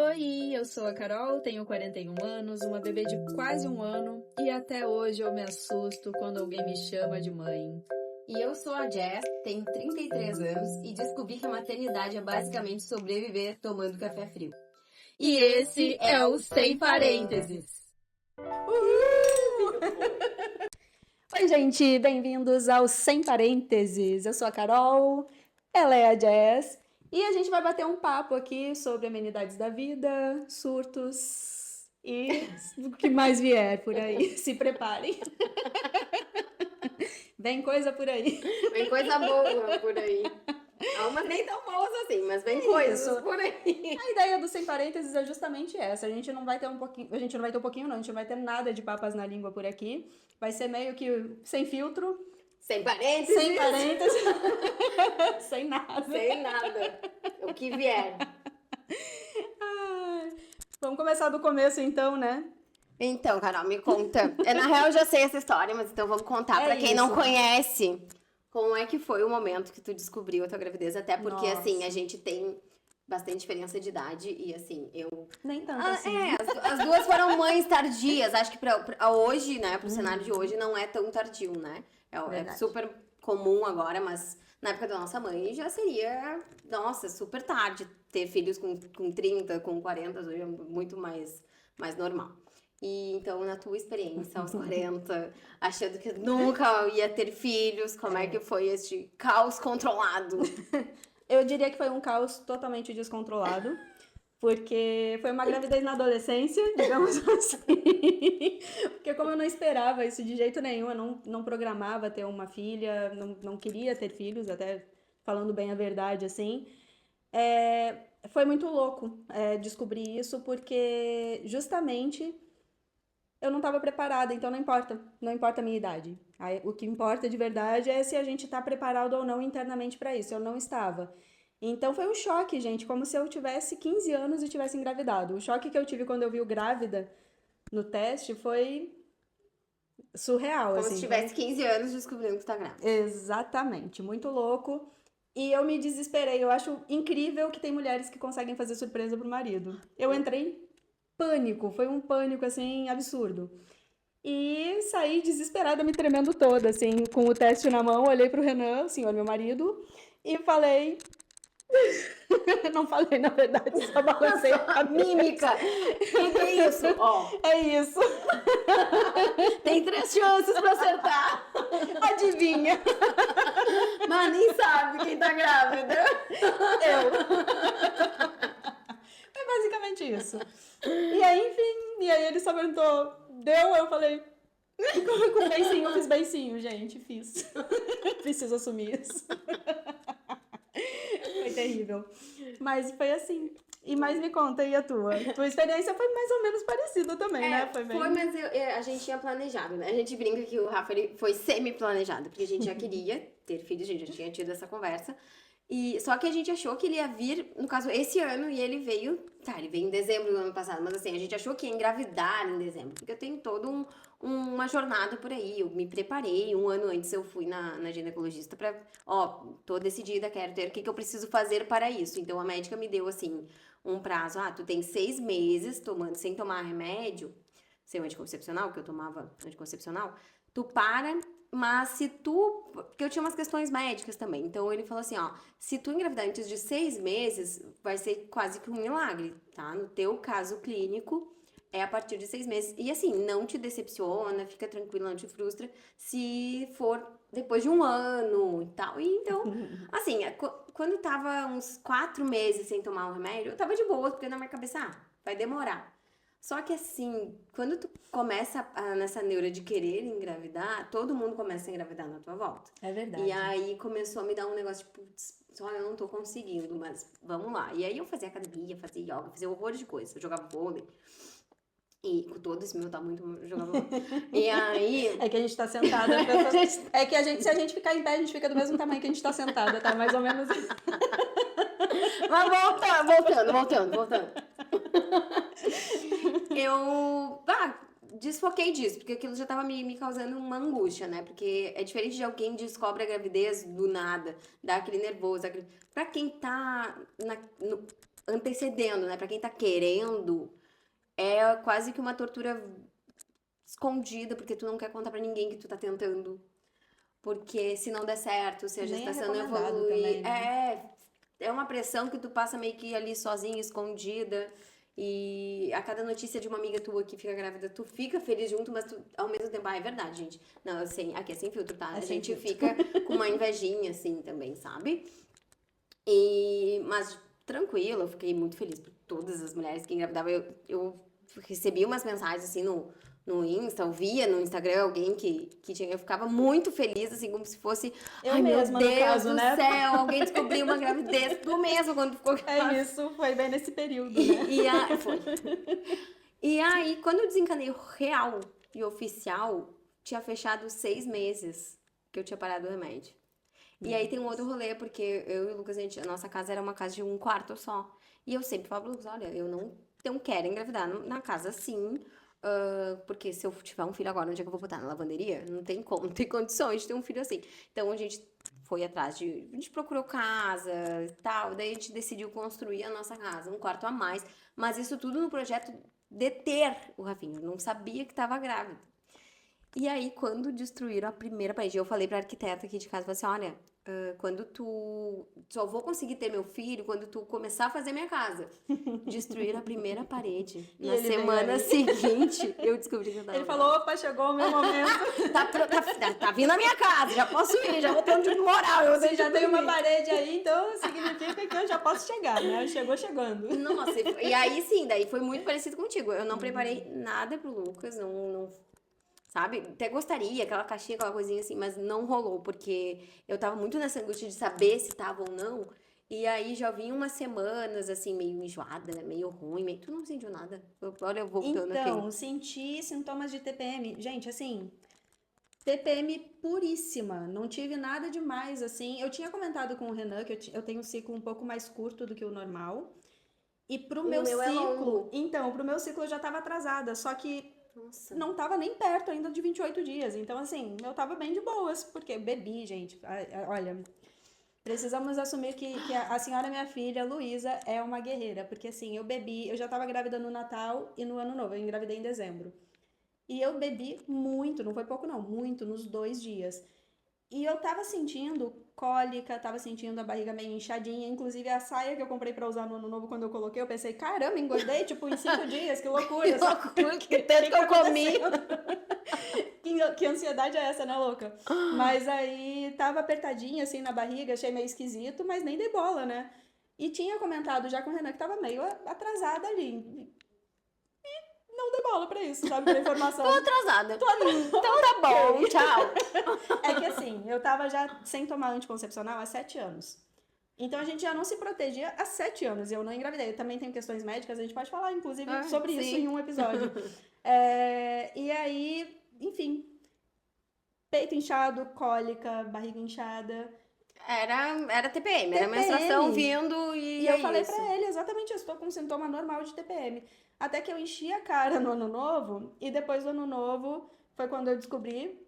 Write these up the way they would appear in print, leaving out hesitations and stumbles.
Oi, eu sou a Carol, tenho 41 anos, uma bebê de quase um ano e até hoje eu me assusto quando alguém me chama de mãe. E eu sou a Jess, tenho 33 anos e descobri que a maternidade é basicamente sobreviver tomando café frio. E esse é o Sem Parênteses. Oi, gente, bem-vindos ao Sem Parênteses. Eu sou a Carol, ela é a Jess e a gente vai bater um papo aqui sobre amenidades da vida, surtos e o que mais vier por aí. Se preparem. Vem coisa por aí. Vem coisa boa por aí. Algumas nem tão boas assim, mas vem coisas isso. por aí. A ideia do Sem Parênteses é justamente essa. A gente não vai ter a gente não vai ter nada de papas na língua por aqui. Vai ser meio que sem filtro, Sem parênteses. sem parênteses, sem nada. Sem nada. O que vier. Ai, vamos começar do começo então, né? Então, Carol, me conta. Na real, eu já sei essa história, mas então vamos contar pra quem não isso. conhece. Como é que foi o momento que tu descobriu a tua gravidez? Até porque, Nossa. assim, a gente tem bastante diferença de idade e, assim, eu... Nem tanto assim. As duas foram mães tardias. Acho que pra hoje, né, pro cenário de hoje, não é tão tardio, né? É Verdade. super comum agora, mas na época da nossa mãe já seria, nossa, super tarde ter filhos com 30, com 40, hoje é muito mais normal. E então, na tua experiência, aos 40, achando que nunca ia ter filhos, como é que foi este caos controlado? Eu diria que foi um caos totalmente descontrolado, porque foi uma gravidez na adolescência, digamos assim. Porque como eu não esperava isso de jeito nenhum, eu não programava ter uma filha, não queria ter filhos, até falando bem a verdade, assim. Foi muito louco descobrir isso, porque justamente eu não estava preparada, então não importa a minha idade. Aí, o que importa de verdade é se a gente está preparado ou não internamente para isso. Eu não estava. Então foi um choque, gente, como se eu tivesse 15 anos e tivesse engravidado. O choque que eu tive quando eu vi o grávida no teste foi surreal, Como assim. se tivesse 15 anos descobrindo que tá grávida. Exatamente, muito louco. E eu me desesperei. Eu acho incrível que tem mulheres que conseguem fazer surpresa pro marido. Eu entrei em pânico, foi um pânico assim absurdo. E saí desesperada, me tremendo toda, assim, com o teste na mão, olhei pro Renan, o senhor meu marido, e falei. Não falei, na verdade, só balancei a cabeça. Mímica! O que é isso? Ó, É isso. tem 3 chances pra acertar. Adivinha? Mas nem sabe quem tá grávida. É basicamente isso. E aí, enfim, ele só perguntou, deu? Eu falei, com beicinho, eu fiz beicinho, gente, fiz. Preciso assumir isso. Foi terrível. Mas foi assim. E mais me conta, e a tua? Tua experiência foi mais ou menos parecida também, né? Foi bem... mas a gente tinha planejado, né? A gente brinca que o Rafa ele foi semi-planejado, porque a gente já queria ter filhos, a gente já tinha tido essa conversa. E só que a gente achou que ele ia vir, no caso, esse ano, e ele veio... Tá, ele veio em dezembro do ano passado, mas assim, a gente achou que ia engravidar em dezembro, porque eu tenho toda uma jornada por aí, eu me preparei, um ano antes eu fui na ginecologista pra... Ó, tô decidida, quero ter, o que eu preciso fazer para isso? Então, a médica me deu, assim, um prazo, tu tem 6 meses sem tomar remédio, sem anticoncepcional, que eu tomava anticoncepcional, tu para... Mas se tu... Porque eu tinha umas questões médicas também. Então, ele falou assim, ó... Se tu engravidar antes de 6 meses, vai ser quase que um milagre, tá? No teu caso clínico, é a partir de 6 meses. E assim, não te decepciona, fica tranquila, não te frustra. Se for depois de um ano e tal. E então, assim, quando tava uns 4 meses sem tomar o remédio, eu tava de boa, porque na minha cabeça, vai demorar. Só que assim, quando tu começa nessa neura de querer engravidar, todo mundo começa a engravidar na tua volta. É verdade. E aí começou a me dar um negócio de, putz, só eu não tô conseguindo, mas vamos lá. E aí eu fazia academia, fazia yoga, fazia horrores de coisas. Eu jogava vôlei. E com todo esse meu tamanho, eu jogava vôlei. E aí... É que a gente tá sentada. É que se a gente ficar em pé, a gente fica do mesmo tamanho que a gente tá sentada, tá? Mais ou menos isso. Mas voltando. Eu desfoquei disso, porque aquilo já tava me causando uma angústia, né? Porque é diferente de alguém descobre a gravidez do nada, dá aquele nervoso. Pra quem tá antecedendo, né? Pra quem tá querendo, é quase que uma tortura escondida, porque tu não quer contar pra ninguém que tu tá tentando. Porque se não der certo, se a Nem é gestação não recomendado evoluir, também, né? é uma pressão que tu passa meio que ali sozinha, escondida. E a cada notícia de uma amiga tua que fica grávida, tu fica feliz junto, mas tu, ao mesmo tempo, é verdade, gente. Não, assim, aqui é sem filtro, tá? É A sem gente filtro. fica com uma invejinha, assim, também, sabe? Mas tranquilo, eu fiquei muito feliz por todas as mulheres que engravidavam. Eu recebi umas mensagens assim no Insta, eu via no Instagram alguém que tinha. Eu ficava muito feliz, assim, como se fosse. Eu Ai, meu mesma, no Deus caso, do né? céu, alguém descobriu uma gravidez. Tu mesmo, quando ficou grávida. É isso, foi bem nesse período, né? Foi. E aí, quando eu desencanei real e oficial, tinha fechado 6 meses que eu tinha parado o remédio. E aí tem um outro rolê, porque eu e o Lucas, a nossa casa era uma casa de um quarto só. E eu sempre falo pro Lucas, olha, eu não quero engravidar na casa assim, porque se eu tiver um filho agora, onde é que eu vou botar? Na lavanderia? Não tem como, não tem condições de ter um filho assim. Então a gente foi atrás a gente procurou casa e tal, daí a gente decidiu construir a nossa casa, um quarto a mais. Mas isso tudo no projeto de ter o Rafinha, eu não sabia que estava grávida. E aí, quando destruíram a primeira parede, eu falei pra arquiteta aqui de casa, falei assim, olha, quando tu... Só vou conseguir ter meu filho quando tu começar a fazer minha casa. Destruíram a primeira parede. E Na ele veio semana aí. seguinte, eu descobri que eu tava Ele falou, opa, chegou o meu momento. tá vindo a minha casa, já posso ir, já vou ter onde morar. Eu Você já tem uma dormir. parede aí, então significa que eu já posso chegar, né? Chegou chegando. Nossa, e aí sim, daí foi muito parecido contigo. Eu não preparei nada pro Lucas, não sabe? Até gostaria, aquela caixinha, aquela coisinha assim, mas não rolou, porque eu tava muito nessa angústia de saber se tava ou não. E aí já vinha umas semanas, assim, meio enjoada, né? Meio ruim, meio... Tu não sentiu nada? Olha, eu voltando Então, aqui. senti sintomas de TPM. Gente, assim, TPM puríssima. Não tive nada demais, assim. Eu tinha comentado com o Renan que eu tenho um ciclo um pouco mais curto do que o normal. E pro O meu meu é ciclo, longo. então, pro meu ciclo eu já tava atrasada, só que Nossa. não tava nem perto ainda de 28 dias. Então, assim, eu tava bem de boas, porque eu bebi, gente. Olha, precisamos assumir que a senhora, minha filha, Luísa, é uma guerreira. Porque, assim, eu bebi, eu já tava grávida no Natal e no Ano Novo. Eu engravidei em dezembro. E eu bebi muito, não foi pouco não, muito, nos 2 dias. E eu tava sentindo cólica, tava sentindo a barriga meio inchadinha. Inclusive, a saia que eu comprei pra usar no Ano Novo, quando eu coloquei, eu pensei, caramba, engordei, tipo, em 5 dias, que loucura. Que loucura, que tanto que eu comi. Que ansiedade é essa, né, louca? Mas aí, tava apertadinha, assim, na barriga, achei meio esquisito, mas nem dei bola, né? E tinha comentado já com o Renan que tava meio atrasada ali. Não dei bola pra isso, sabe, pra informação. Tô atrasada. Então tá bom, tchau. É que assim, eu tava já sem tomar anticoncepcional há 7 anos. Então a gente já não se protegia há 7 anos. E eu não engravidei. Eu também tenho questões médicas, a gente pode falar, inclusive, sobre Sim. isso em um episódio. E aí, enfim, peito inchado, cólica, barriga inchada. Era TPM, era TPM. menstruação vindo e eu é falei isso. pra ele exatamente isso, tô com um sintoma normal de TPM. Até que eu enchi a cara no Ano Novo, e depois do Ano Novo foi quando eu descobri.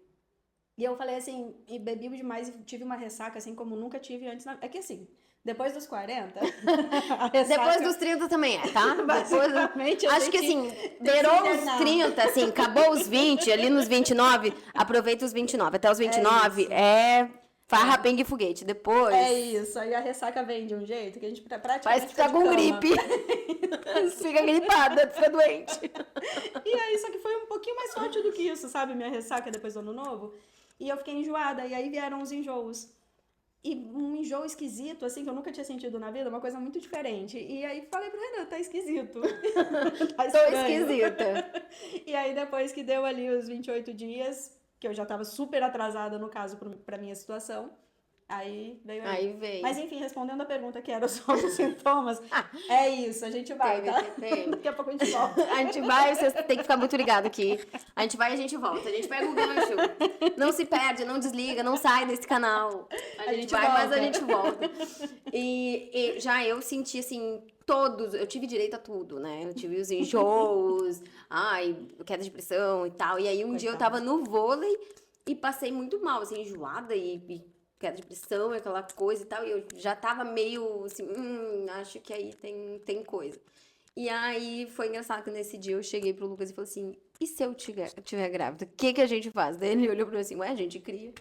E eu falei assim, e bebi demais e tive uma ressaca, assim, como nunca tive antes. É que assim, depois dos 40, a ressaca... Depois dos 30 também tá? Basicamente, a Acho que gente assim, tem que beirou se os internar. 30, assim, acabou os 20, ali nos 29, aproveita os 29. Até os 29 isso. é farra, pingue e foguete. Depois, É isso, aí a ressaca vem de um jeito que a gente praticamente parece que fica tá de com cama. gripe. Fica gripada, fica doente. E aí, só que foi um pouquinho mais forte do que isso, sabe? Minha ressaca depois do Ano Novo. E eu fiquei enjoada, e aí vieram os enjoos. E um enjoo esquisito, assim, que eu nunca tinha sentido na vida, uma coisa muito diferente. E aí falei pro Renan, tá esquisito. Tá Tô estranho. esquisita. E aí depois que deu ali os 28 dias, que eu já tava super atrasada, no caso, pra minha situação, aí veio aí. Aí veio. Mas enfim, respondendo a pergunta que era sobre os sintomas, é isso, a gente vai, tá? TPM. Daqui a pouco a gente volta. A gente vai, vocês têm que ficar muito ligado aqui. A gente vai e a gente volta. A gente pega o gancho. Não se perde, não desliga, não sai desse canal. A gente vai, volta. mas a gente volta. E já eu senti, assim, todos... Eu tive direito a tudo, né? Eu tive os enjoos, queda de pressão e tal. E aí um dia eu tava no vôlei e passei muito mal, assim, enjoada e queda de pressão, aquela coisa e tal, e eu já tava meio assim, acho que aí tem coisa. E aí foi engraçado que nesse dia eu cheguei pro Lucas e falei assim, e se eu tiver grávida, o que a gente faz? Daí ele olhou pra mim assim, ué, a gente cria.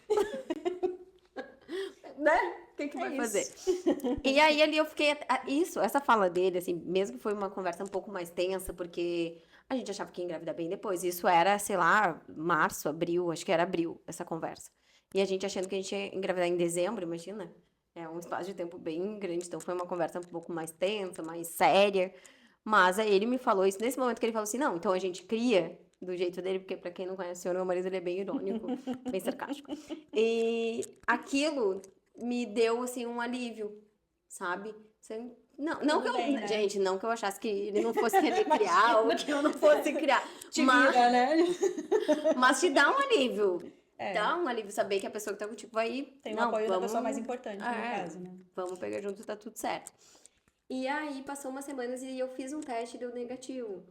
Né? O que vai fazer? E aí ali eu fiquei, essa fala dele, assim, mesmo que foi uma conversa um pouco mais tensa, porque a gente achava que ia engravidar bem depois. Isso era, sei lá, março, abril, acho que era abril, essa conversa. E a gente achando que a gente ia engravidar em dezembro, imagina. É um espaço de tempo bem grande, então foi uma conversa um pouco mais tensa, mais séria. Mas aí ele me falou isso nesse momento que ele falou assim, não, então a gente cria do jeito dele, porque pra quem não conhece o senhor, meu marido, ele é bem irônico, bem sarcástico. E aquilo me deu, assim, um alívio, sabe? Não que eu, bem, né? gente, não que eu achasse que ele não fosse querer criar ou que eu não fosse criar. Te Mas, vira, né? mas te dá um alívio. É. Dá um alívio saber que a pessoa que tá contigo vai... Tem o não, apoio da vamos, pessoa mais importante, no caso, né? vamos pegar junto, tá tudo certo. E aí, passou umas semanas e eu fiz um teste e deu negativo.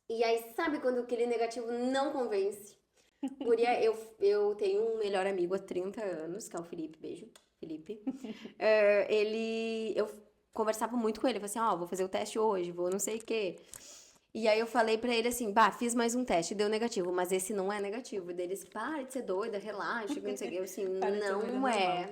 E aí, sabe quando aquele negativo não convence? Guria, eu tenho um melhor amigo há 30 anos, que é o Felipe, beijo, Felipe. Eu conversava muito com ele, falei assim, vou fazer o teste hoje, vou não sei o quê. E aí eu falei pra ele assim, fiz mais um teste, deu negativo, mas esse não é negativo. E daí ele disse, para de ser doida, relaxa, que não sei o quê. Eu assim,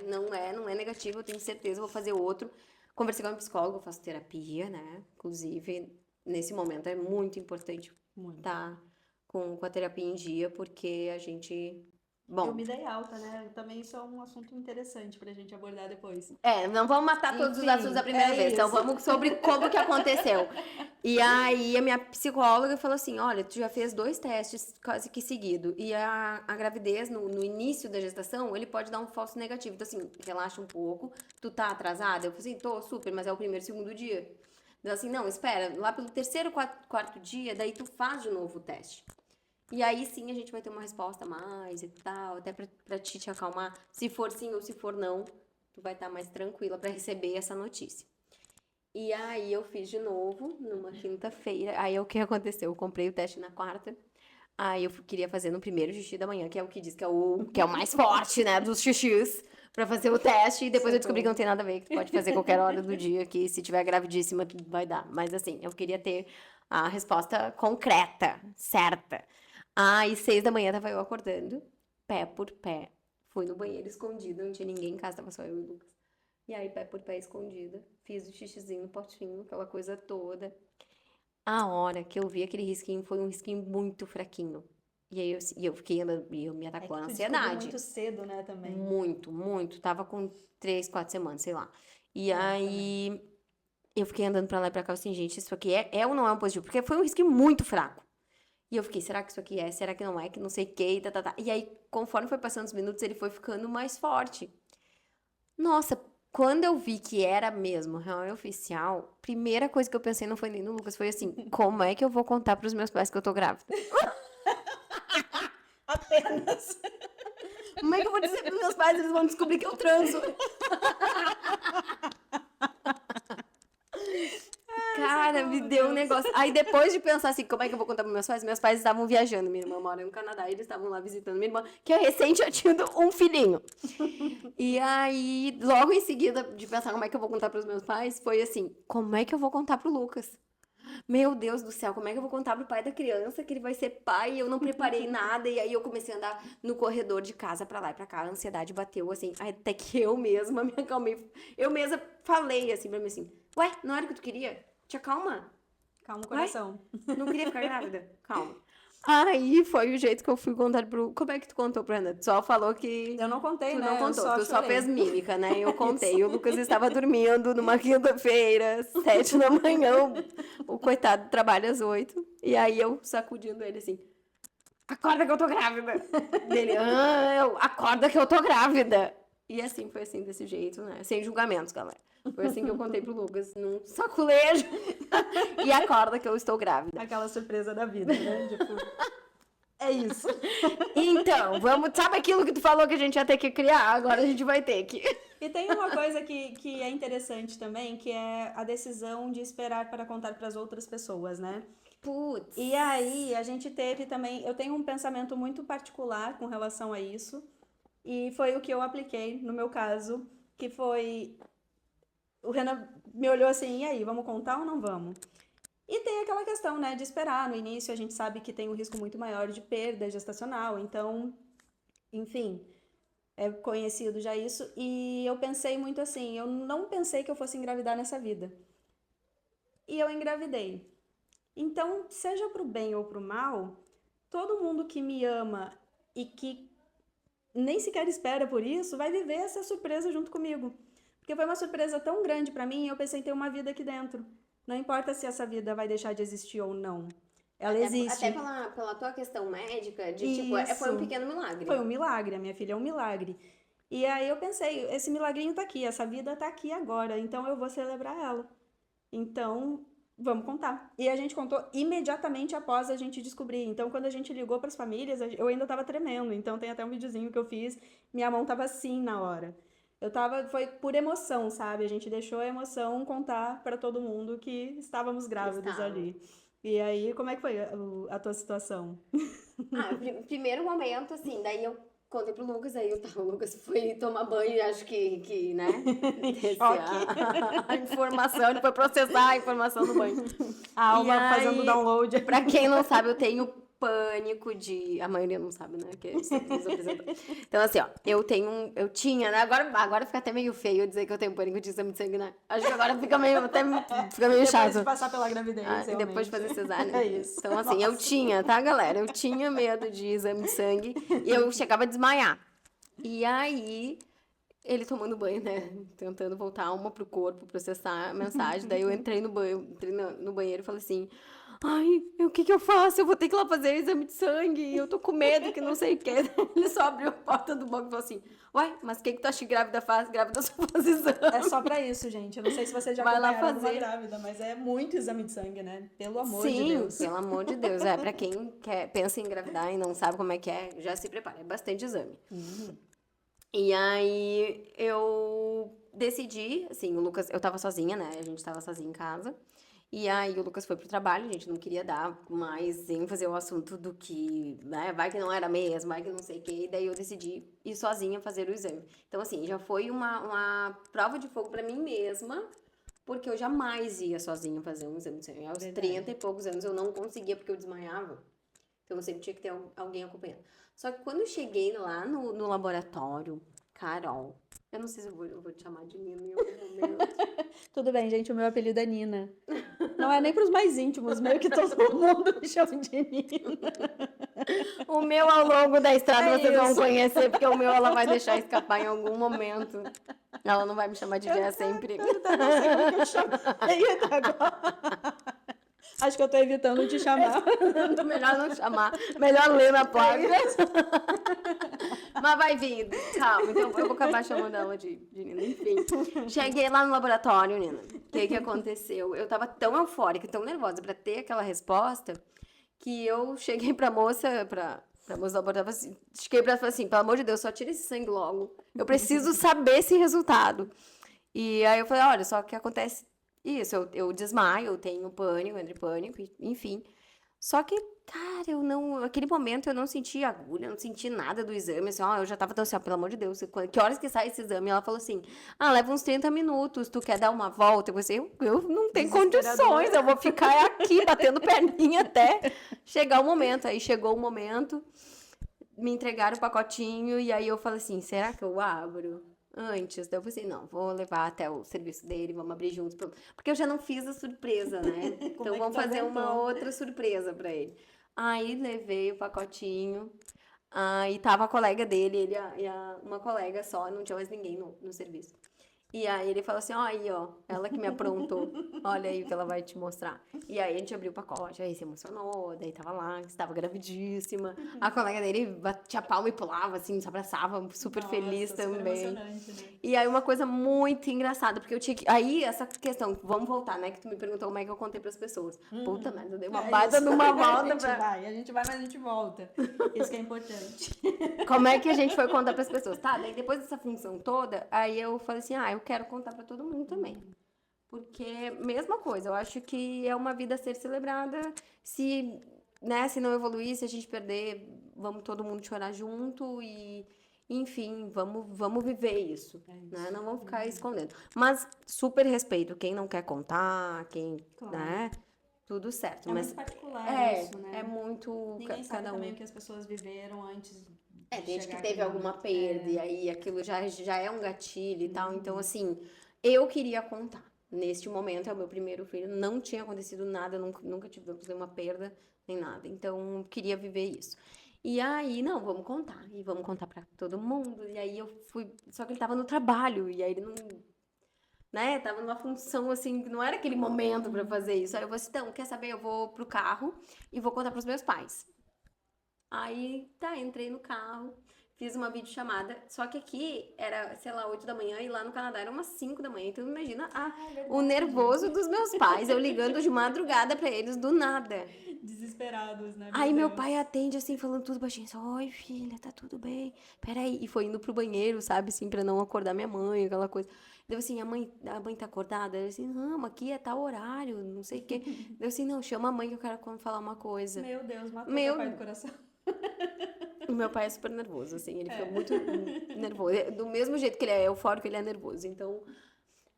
não é negativo, eu tenho certeza, vou fazer outro. Conversei com uma psicóloga, eu faço terapia, né? Inclusive, nesse momento é muito importante estar com a terapia em dia, porque a gente... Bom, Eu me dei alta, né? Também isso é um assunto interessante pra gente abordar depois. não vamos matar todos os assuntos da primeira vez, então vamos sobre como que aconteceu. E aí a minha psicóloga falou assim, olha, tu já fez 2 testes quase que seguido, e a gravidez, no início da gestação, ele pode dar um falso negativo, então assim, relaxa um pouco, tu tá atrasada? Eu falei assim, tô super, mas é o primeiro e segundo dia. Ela assim, não, espera, lá pelo terceiro, quarto dia, daí tu faz de novo o teste. E aí sim a gente vai ter uma resposta mais e tal, até pra te acalmar. Se for sim ou se for não, tu vai estar mais tranquila pra receber essa notícia. E aí eu fiz de novo, numa quinta-feira. Aí o que aconteceu? Eu comprei o teste na quarta. Aí eu queria fazer no primeiro xixi da manhã, que é o que diz que é o mais forte, né, dos xixis, pra fazer o teste. E depois eu descobri que não tem nada a ver, que tu pode fazer qualquer hora do dia, que se tiver gravidíssima, vai dar. Mas assim, eu queria ter a resposta concreta, certa. Aí 6 da manhã tava eu acordando, pé por pé. Fui no banheiro escondida, não tinha ninguém em casa, tava só eu e o Lucas. E aí, pé por pé escondida, fiz o xixizinho no potinho, aquela coisa toda. A hora que eu vi aquele risquinho, foi um risquinho muito fraquinho. E aí eu fiquei andando, e eu me atacou a Tu descobriu ansiedade. muito cedo, né, também. Muito. Tava com 3, 4 semanas, sei lá. E aí eu fiquei andando pra lá e pra cá, assim, gente, isso aqui é ou não é um positivo? Porque foi um risquinho muito fraco. E eu fiquei, será que isso aqui é? Será que não é? Que não sei o que, tá. E aí, conforme foi passando os minutos, ele foi ficando mais forte. Nossa, quando eu vi que era mesmo real e oficial, primeira coisa que eu pensei não foi nem no Lucas, foi assim, como é que eu vou contar pros meus pais que eu tô grávida? Apenas. Como é que eu vou dizer pros meus pais? Eles vão descobrir que eu transo. Cara, me deu um negócio. Aí depois de pensar assim, como é que eu vou contar pros meus pais estavam viajando. Minha irmã mora no Canadá e eles estavam lá visitando minha irmã, que recente tinha tido um filhinho. E aí, logo em seguida de pensar como é que eu vou contar pros meus pais, foi assim, como é que eu vou contar pro Lucas? Meu Deus do céu, como é que eu vou contar pro pai da criança que ele vai ser pai e eu não preparei nada? E aí eu comecei a andar no corredor de casa pra lá e pra cá, a ansiedade bateu assim, até que eu mesma me acalmei. Eu mesma falei assim pra mim assim, ué, não era o que tu queria? Te acalma. Calma o coração. Não queria ficar grávida? Calma. Aí foi o jeito que eu fui contar pro... Como é que tu contou pra Ana? Tu só falou que... Eu não contei, Tu né? não Eu contou, tu só chorei. fez mímica, né? Eu contei. O Lucas estava dormindo numa quinta-feira, 7 da manhã. O coitado trabalha às 8. E aí eu sacudindo ele assim, acorda que eu tô grávida. Dele, acorda que eu tô grávida. E assim, foi assim, desse jeito, né? Sem julgamentos, galera. Foi assim que eu contei pro Lucas, num saculejo. E acorda que eu estou grávida. Aquela surpresa da vida, né? Tipo, é isso. Então, sabe aquilo que tu falou que a gente ia ter que criar? Agora a gente vai ter que. E tem uma coisa que é interessante também, que é a decisão de esperar para contar para as outras pessoas, né? Putz. E aí, a gente teve também... Eu tenho um pensamento muito particular com relação a isso, E foi o que eu apliquei no meu caso, que foi... O Renan me olhou assim, e aí, vamos contar ou não vamos? E tem aquela questão, né, de esperar. No início a gente sabe que tem um risco muito maior de perda gestacional, então, enfim, é conhecido já isso. E eu pensei muito assim, eu não pensei que eu fosse engravidar nessa vida. E eu engravidei. Então, seja pro bem ou pro mal, todo mundo que me ama e que nem sequer espera por isso, vai viver essa surpresa junto comigo. Porque foi uma surpresa tão grande pra mim, eu pensei em ter uma vida aqui dentro. Não importa se essa vida vai deixar de existir ou não. Ela existe. Até pela tua questão médica, de tipo, foi um Isso. pequeno milagre. Foi um milagre, a minha filha é um milagre. E aí eu pensei, esse milagrinho tá aqui, essa vida tá aqui agora, então eu vou celebrar ela. Então, vamos contar. E a gente contou imediatamente após a gente descobrir. Então, quando a gente ligou para as famílias, eu ainda tava tremendo. Então, tem até um videozinho que eu fiz, minha mão tava assim na hora. Foi por emoção, sabe? A gente deixou a emoção contar para todo mundo que estávamos grávidos ali. E aí, como é que foi a tua situação? Primeiro momento, assim, daí eu contei pro Lucas, aí o Lucas foi tomar banho e acho que né? A informação, ele foi processar a informação do banho. A Alma fazendo download. Pra quem não sabe, eu tenho pânico de... A maioria não sabe, né? Que então, assim, ó, eu tinha, né? Agora fica até meio feio dizer que eu tenho pânico de exame de sangue, né? Acho que agora fica meio chato. Depois de passar pela gravidez, depois de fazer cesárea. É isso. Então, assim, eu tinha, tá, galera? Eu tinha medo de exame de sangue e eu chegava a desmaiar. E aí... Ele tomando banho, né? Tentando voltar a alma pro corpo, processar a mensagem. Daí eu entrei no banheiro e falei assim... Ai, o que eu faço? Eu vou ter que ir lá fazer exame de sangue. Eu tô com medo, que não sei o que. Ele só abriu a porta do banco e falou assim... Ué, mas o que tu acha que grávida faz? Grávida só faz exame. É só pra isso, gente. Eu não sei se você já vai lá fazer fazer grávida, mas é muito exame de sangue, né? Pelo amor de Sim, Deus. pelo amor de Deus. Pra quem pensa em engravidar e não sabe como é que é, já se prepara. É bastante exame. E aí eu decidi, assim, o Lucas, eu tava sozinha, né? A gente tava sozinha em casa. E aí o Lucas foi pro trabalho, a gente não queria dar mais ênfase ao assunto do que, né? Vai que não era mesmo, vai que não sei o quê. E daí eu decidi ir sozinha fazer o exame. Então, assim, já foi uma prova de fogo pra mim mesma, porque eu jamais ia sozinha fazer um exame de sangue. Aos 30 e poucos anos eu não conseguia, porque eu desmaiava. Então, eu sempre tinha que ter alguém acompanhando. Só que quando eu cheguei lá no laboratório, Carol, eu não sei se eu vou te chamar de Nina em algum momento. Tudo bem, gente, o meu apelido é Nina. Não é nem pros mais íntimos, meio que todo mundo me chama de Nina. O meu, ao longo da estrada, vocês vão conhecer, porque o meu ela vai deixar escapar em algum momento. Ela não vai me chamar de Jé sempre. Eu não sei como que eu chamei até agora. Acho que eu tô evitando te chamar. Melhor não chamar. Melhor ler na placa. Mas vai vir. Calma, então eu vou acabar chamando ela de Nina. Enfim. Cheguei lá no laboratório, Nina. O que aconteceu? Eu tava tão eufórica, tão nervosa pra ter aquela resposta, que eu cheguei pra moça do laboratório, cheguei pra ela e falei assim, pelo amor de Deus, só tira esse sangue logo. Eu preciso saber esse resultado. E aí eu falei, olha, só que acontece isso, eu desmaio, eu tenho pânico, entre pânico, enfim. Só que, cara, naquele momento eu não senti agulha, não senti nada do exame, assim, eu já tava tão assim, pelo amor de Deus, que horas que sai esse exame? Ela falou assim, leva uns 30 minutos, tu quer dar uma volta? Eu falei, eu não tenho condições, eu vou ficar aqui, batendo perninha até chegar o momento. Aí chegou o momento, me entregaram o pacotinho, e aí eu falei assim, será que eu abro? Antes, daí eu falei assim, não, vou levar até o serviço dele, vamos abrir juntos, porque eu já não fiz a surpresa, né? Então vamos fazer uma outra surpresa pra ele. Aí levei o pacotinho, aí tava a colega dele, uma colega só, não tinha mais ninguém no serviço. E aí ele falou assim, ela que me aprontou, olha aí o que ela vai te mostrar. E aí a gente abriu o pacote, aí se emocionou, daí tava lá, estava gravidíssima. A colega dele batia a palma e pulava, assim, se abraçava, super feliz também. Emocionante, né? E aí uma coisa muito engraçada, porque eu tinha que... Aí essa questão, vamos voltar, né, que tu me perguntou como é que eu contei pras pessoas. Puta merda, eu dei uma baita numa volta a gente vai, mas a gente volta. Isso que é importante. Como é que a gente foi contar pras pessoas? Tá, daí depois dessa função toda, aí eu falei assim, eu quero contar pra todo mundo também. Porque, mesma coisa, eu acho que é uma vida a ser celebrada. Se não evoluir, se a gente perder, vamos todo mundo chorar junto. E Enfim, vamos viver isso, né? Não vamos ficar escondendo. Mas super respeito quem não quer contar, Claro. né? Tudo certo. É mas muito particular isso, né? é muito Ninguém sabe cada um. também o que as pessoas viveram antes de Tem gente que chegar teve aquele alguma momento. perda e aí aquilo já é um gatilho e tal. Então, assim, eu queria contar. Neste momento, é o meu primeiro filho, não tinha acontecido nada, nunca tive uma perda nem nada. Então, eu queria viver isso. E aí, não, vamos contar. E vamos contar pra todo mundo. E aí eu fui. Só que ele tava no trabalho, e aí ele não. Né? Tava numa função assim, que não era aquele momento pra fazer isso. Aí eu falei assim: então, quer saber? Eu vou pro carro e vou contar pros meus pais. Aí, tá, entrei no carro, fiz uma videochamada, só que aqui era, sei lá, 8 da manhã e lá no Canadá era umas 5 da manhã, então imagina o nervoso dos meus pais, eu ligando de madrugada pra eles do nada. Desesperados, né? Aí meu pai atende assim, falando tudo baixinho, assim, oi filha, tá tudo bem? Peraí, e foi indo pro banheiro, sabe, assim, pra não acordar minha mãe, aquela coisa. Deu assim, a mãe tá acordada? Eu assim, não, aqui é tal horário, não sei o quê. Deu assim, não, chama a mãe que eu quero falar uma coisa. Meu Deus, matou Meu meu pai do coração. O meu pai é super nervoso, assim, ele fica muito nervoso. Do mesmo jeito que ele é eufórico, ele é nervoso. Então,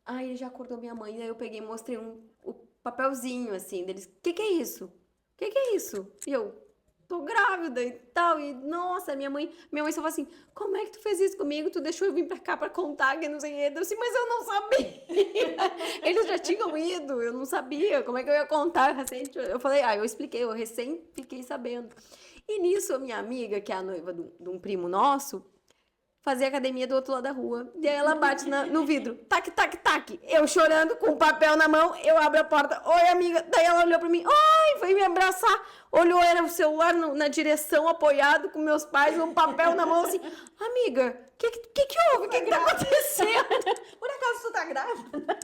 aí ele já acordou minha mãe, aí eu peguei e mostrei o papelzinho, assim, deles. Que é isso? Que é isso? E eu, tô grávida e tal. E, nossa, minha mãe só falou assim, como é que tu fez isso comigo? Tu deixou eu vir pra cá pra contar, que não sei o que. Eu assim, mas eu não sabia. Eles já tinham ido, eu não sabia. Como é que eu ia contar? Eu falei, eu expliquei, eu recém fiquei sabendo. E nisso, a minha amiga, que é a noiva de um primo nosso, fazia academia do outro lado da rua. E aí ela bate no vidro. Tac, tac, tac. Eu chorando, com o papel na mão, eu abro a porta. Oi, amiga. Daí ela olhou pra mim. Oi, foi me abraçar. Olhou, era o celular na direção, apoiado, com meus pais, um papel na mão, assim. Amiga, o que houve? O que tá acontecendo? Por acaso tu tá grávida?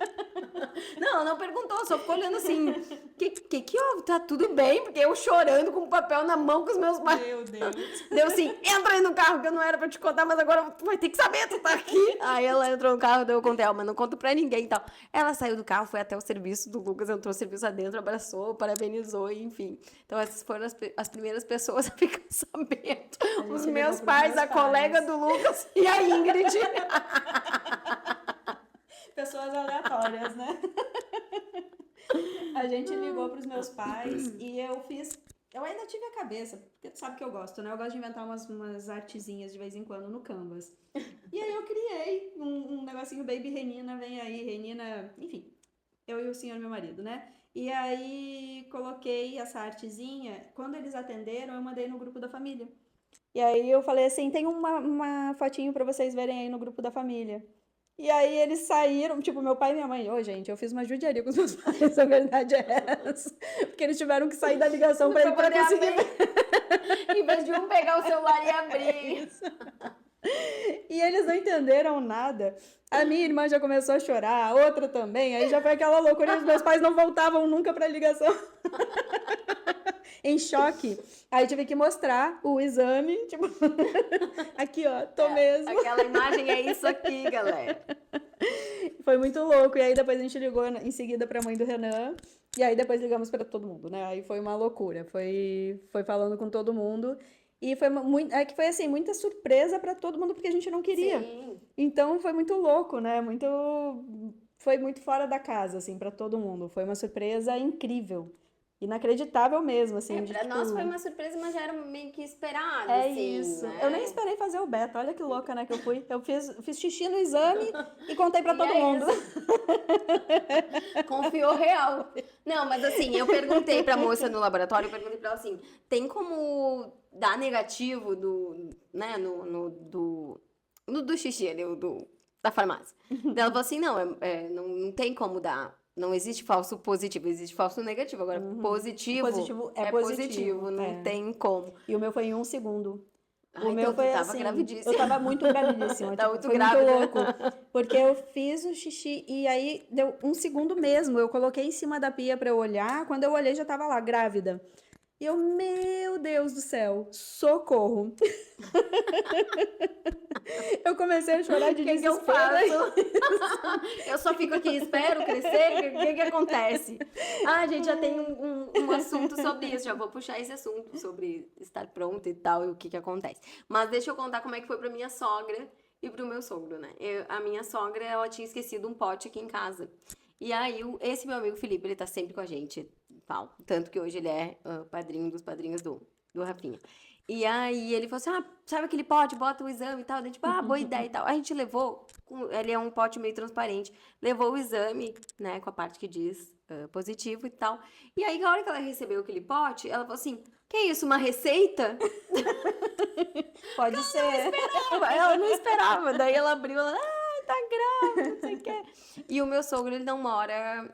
Não, não perguntou, só ficou olhando assim. O que houve? Tá tudo bem? Porque eu chorando com o papel na mão com os meus pais. Meu Deus. Deu assim, entra aí no carro, que eu não era pra te contar, mas agora tu vai ter que saber, tu tá aqui. Aí ela entrou no carro, daí eu contei, mas não conto pra ninguém e tal. Ela saiu do carro, foi até o serviço do Lucas, entrou o serviço adentro, abraçou, parabenizou, enfim. Então essas foram as primeiras pessoas a ficar sabendo. Os meus pais, a colega do Lucas e a Ingrid. Pessoas aleatórias, né? A gente ligou pros meus pais e eu ainda tive a cabeça, porque tu sabe que eu gosto, né? Eu gosto de inventar umas artezinhas de vez em quando no Canvas. E aí eu criei um negocinho Baby Renina, vem aí, Renina, enfim, eu e o senhor, meu marido, né? E aí coloquei essa artezinha, quando eles atenderam, eu mandei no grupo da família. E aí eu falei assim, tem uma fotinho pra vocês verem aí no grupo da família. E aí eles saíram, tipo, meu pai e minha mãe, gente, eu fiz uma judiaria com os meus pais, a verdade é essa. Porque eles tiveram que sair da ligação pra conseguir ver. Em vez de um pegar o celular e abrir. E eles não entenderam nada. A minha irmã já começou a chorar, a outra também, aí já foi aquela loucura, e os meus pais não voltavam nunca pra ligação. Em choque. Aí tive que mostrar o exame, tipo, aqui ó, tô mesmo. Aquela imagem é isso aqui, galera. Foi muito louco. E aí depois a gente ligou em seguida pra mãe do Renan. E aí depois ligamos pra todo mundo, né? Aí foi uma loucura. Foi falando com todo mundo. E foi foi assim, muita surpresa pra todo mundo, porque a gente não queria. Sim. Então foi muito louco, né? Foi muito fora da casa, assim, pra todo mundo. Foi uma surpresa incrível. Inacreditável mesmo, assim. Pra nós foi uma surpresa, mas já era meio que esperado, É assim, isso. né? Eu nem esperei fazer o beta. Olha que louca, né, que eu fui. Eu fiz xixi no exame e contei pra E todo é mundo. Confiou real. Não, mas assim, eu perguntei pra moça no laboratório, eu perguntei pra ela assim, tem como dar negativo né, do xixi ali, da farmácia? Daí ela falou assim, não tem como dar. Não existe falso positivo, existe falso negativo. Agora, positivo é positivo, não tem como. E o meu foi em 1 segundo. Ai, O meu então tu foi tava assim, gravidíssima. eu tava muito gravidíssima. Tá muito foi grávida. muito louco. Porque eu fiz o xixi e aí deu 1 segundo mesmo. Eu coloquei em cima da pia pra eu olhar. Quando eu olhei, já tava lá, grávida. E eu, meu Deus do céu, socorro. Eu comecei a chorar de O que eu desespero. faço? Eu só fico aqui, espero crescer, o que acontece? Ah, a gente já tem um assunto sobre isso, já vou puxar esse assunto sobre estar pronta e tal, e o que acontece. Mas deixa eu contar como é que foi pra minha sogra e pro meu sogro, né? A minha sogra, ela tinha esquecido um pote aqui em casa. E aí, esse meu amigo Felipe, ele tá sempre com a gente, tal. Tanto que hoje ele é padrinho dos padrinhos do Rafinha. E aí ele falou assim, sabe aquele pote, bota o exame e tal. Daí, tipo, boa ideia e tal. A gente levou, ele é um pote meio transparente, levou o exame, né, com a parte que diz positivo e tal. E aí, na hora que ela recebeu aquele pote, ela falou assim, que isso, uma receita? Pode ser. Ela não esperava. Daí ela abriu, ela, tá grávida, não sei o que. E o meu sogro, ele não mora...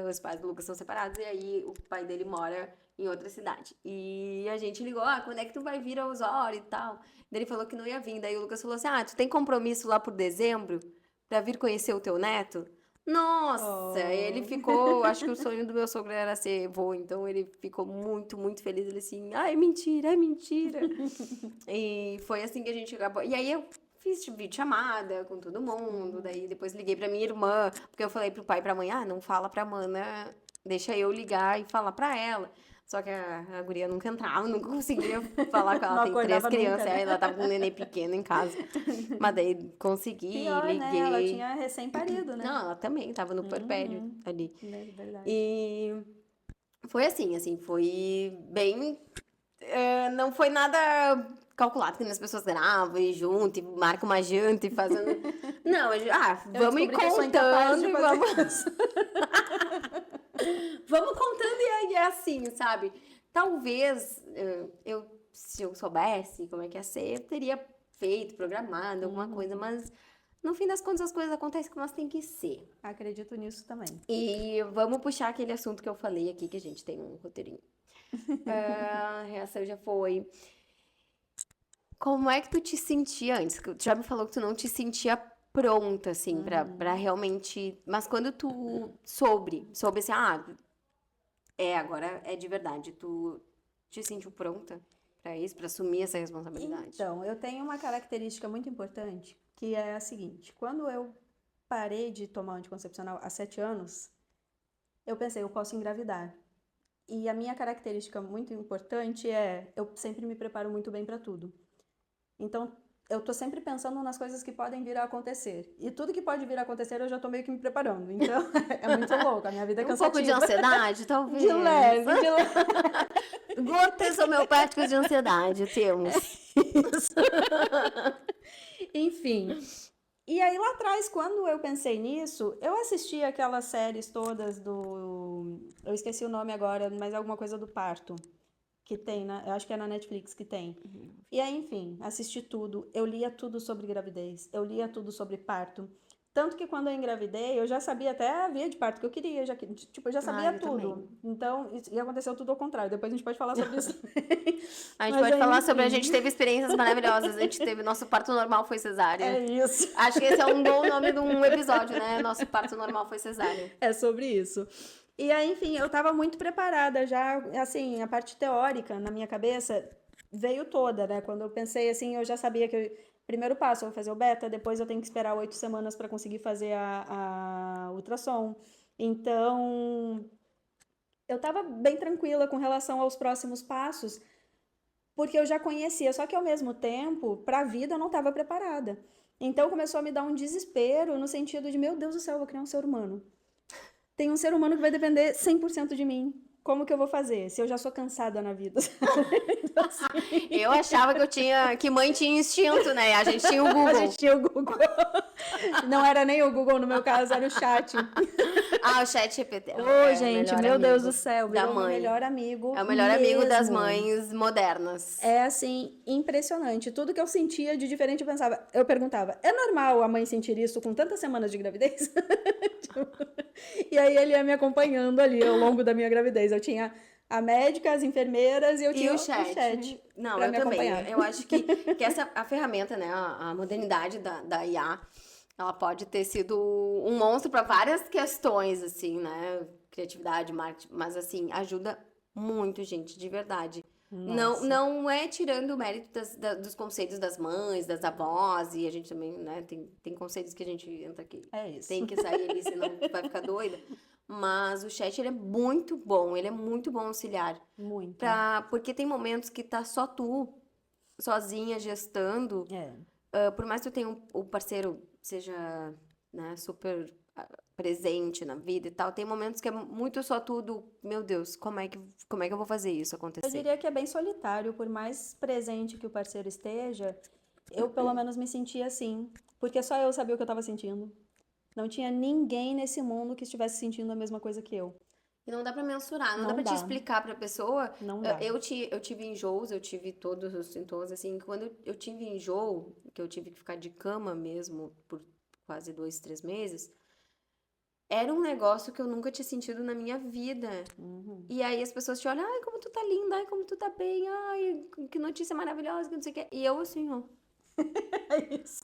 os pais do Lucas são separados, e aí o pai dele mora em outra cidade. E a gente ligou, quando é que tu vai vir a Osório e tal? Daí ele falou que não ia vir. Daí o Lucas falou assim, tu tem compromisso lá por dezembro pra vir conhecer o teu neto? Nossa! Ele ficou, acho que o sonho do meu sogro era ser vô, então ele ficou muito, muito feliz. Ele assim, é mentira, é mentira. E foi assim que a gente acabou. E aí eu fiz videochamada com todo mundo, daí depois liguei pra minha irmã, porque eu falei pro pai e pra mãe, não fala pra mana, deixa eu ligar e falar pra ela. Só que a guria nunca entrava, nunca conseguia falar com ela. Não Tem 3 acordava crianças, nunca, né? ela tava com um neném pequeno em casa. Mas daí consegui, Pior, liguei. né? Ela tinha recém-parido, né? Não, ela também tava no puerpério ali. É verdade. E foi assim, foi bem... não foi nada calculado, que as pessoas gravam e juntam, e marcam uma janta e fazendo... Não, vamos ir descobri que eu sou incapaz contando de e fazer vamos... Vamos contando e aí é assim, sabe? Talvez, se eu soubesse como é que ia ser, eu teria feito, programado alguma coisa, mas no fim das contas as coisas acontecem como elas têm que ser. Acredito nisso também. E vamos puxar aquele assunto que eu falei aqui, que a gente tem um roteirinho. A reação já foi... Como é que tu te sentia antes? Tu já me falou que tu não te sentia pronta, assim, pra realmente... Mas quando tu soube assim, agora é de verdade, tu te sentiu pronta pra isso, pra assumir essa responsabilidade? Então, eu tenho uma característica muito importante, que é a seguinte. Quando eu parei de tomar anticoncepcional há 7 anos, eu pensei, eu posso engravidar. E a minha característica muito importante é, eu sempre me preparo muito bem pra tudo. Então, eu tô sempre pensando nas coisas que podem vir a acontecer. E tudo que pode vir a acontecer, eu já tô meio que me preparando. Então, é muito louco, a minha vida é Um cansativa. pouco de ansiedade, talvez. De leve. Gotas homeopáticas de ansiedade, temos. Enfim. E aí, lá atrás, quando eu pensei nisso, eu assisti aquelas séries todas do... Eu esqueci o nome agora, mas é alguma coisa do parto. Que tem, eu acho que é na Netflix que tem. E aí, enfim, assisti tudo. Eu lia tudo sobre gravidez. Eu lia tudo sobre parto. Tanto que quando eu engravidei, eu já sabia até a via de parto que eu queria. Eu já sabia eu tudo. também. Então, e aconteceu tudo ao contrário. Depois a gente pode falar sobre isso. A gente Mas pode aí, falar sobre... A enfim. gente teve experiências maravilhosas. A gente teve... Nosso parto normal foi cesárea. É isso. Acho que esse é um bom nome de um episódio, né? Nosso parto normal foi cesárea. É sobre isso. E aí, enfim, eu tava muito preparada já, assim, a parte teórica na minha cabeça veio toda, né? Quando eu pensei assim, eu já sabia que primeiro passo, eu vou fazer o beta, depois eu tenho que esperar 8 semanas para conseguir fazer a ultrassom. Então, eu tava bem tranquila com relação aos próximos passos, porque eu já conhecia, só que ao mesmo tempo, para a vida eu não estava preparada. Então começou a me dar um desespero no sentido de, meu Deus do céu, eu vou criar um ser humano. Tem um ser humano que vai depender 100% de mim. Como que eu vou fazer? Se eu já sou cansada na vida. Então, assim... Eu achava que mãe tinha instinto, né? A gente tinha o Google. A gente tinha o Google. Não era nem o Google, no meu caso, era o chat. O chat GPT. Ô, gente, meu Deus do céu, virou meu melhor amigo. É o melhor amigo das mesmo. mães modernas. É, assim, impressionante. Tudo que eu sentia de diferente, eu perguntava, é normal a mãe sentir isso com tantas semanas de gravidez? E aí ele ia me acompanhando ali ao longo da minha gravidez. Eu tinha a médica, as enfermeiras e eu tinha o chat. Não, eu também. Eu acho que a ferramenta, né, a modernidade da IA, ela pode ter sido um monstro para várias questões, assim, né? Criatividade, marketing, mas assim, ajuda Muito, gente, de verdade. Nossa. Não é tirando o mérito dos conselhos das mães, das avós, e a gente também, né, tem conselhos que a gente entra aqui. É isso. Tem que sair ali, senão tu vai ficar doida. Mas o chat, ele é muito bom auxiliar. Muito. Porque tem momentos que tá só tu, sozinha, gestando. Por mais que tu tenha o parceiro seja, né, super presente na vida e tal, tem momentos que é muito só tudo, meu Deus, como é que eu vou fazer isso Eu acontecer? diria que é bem solitário, por mais presente que o parceiro esteja, eu pelo menos me sentia assim, porque só eu sabia o que eu estava sentindo. Não tinha ninguém nesse mundo que estivesse sentindo a mesma coisa que eu. E não dá pra mensurar, não dá Não pra te dá. explicar pra pessoa. Não dá. Eu tive enjoos, eu tive todos os sintomas, assim, quando eu tive enjoo, que eu tive que ficar de cama mesmo por quase 2, 3 meses, era um negócio que eu nunca tinha sentido na minha vida. E aí as pessoas te olham, ai, como tu tá linda, ai, como tu tá bem, ai, que notícia maravilhosa, que não sei o que. E eu assim, ó, É isso.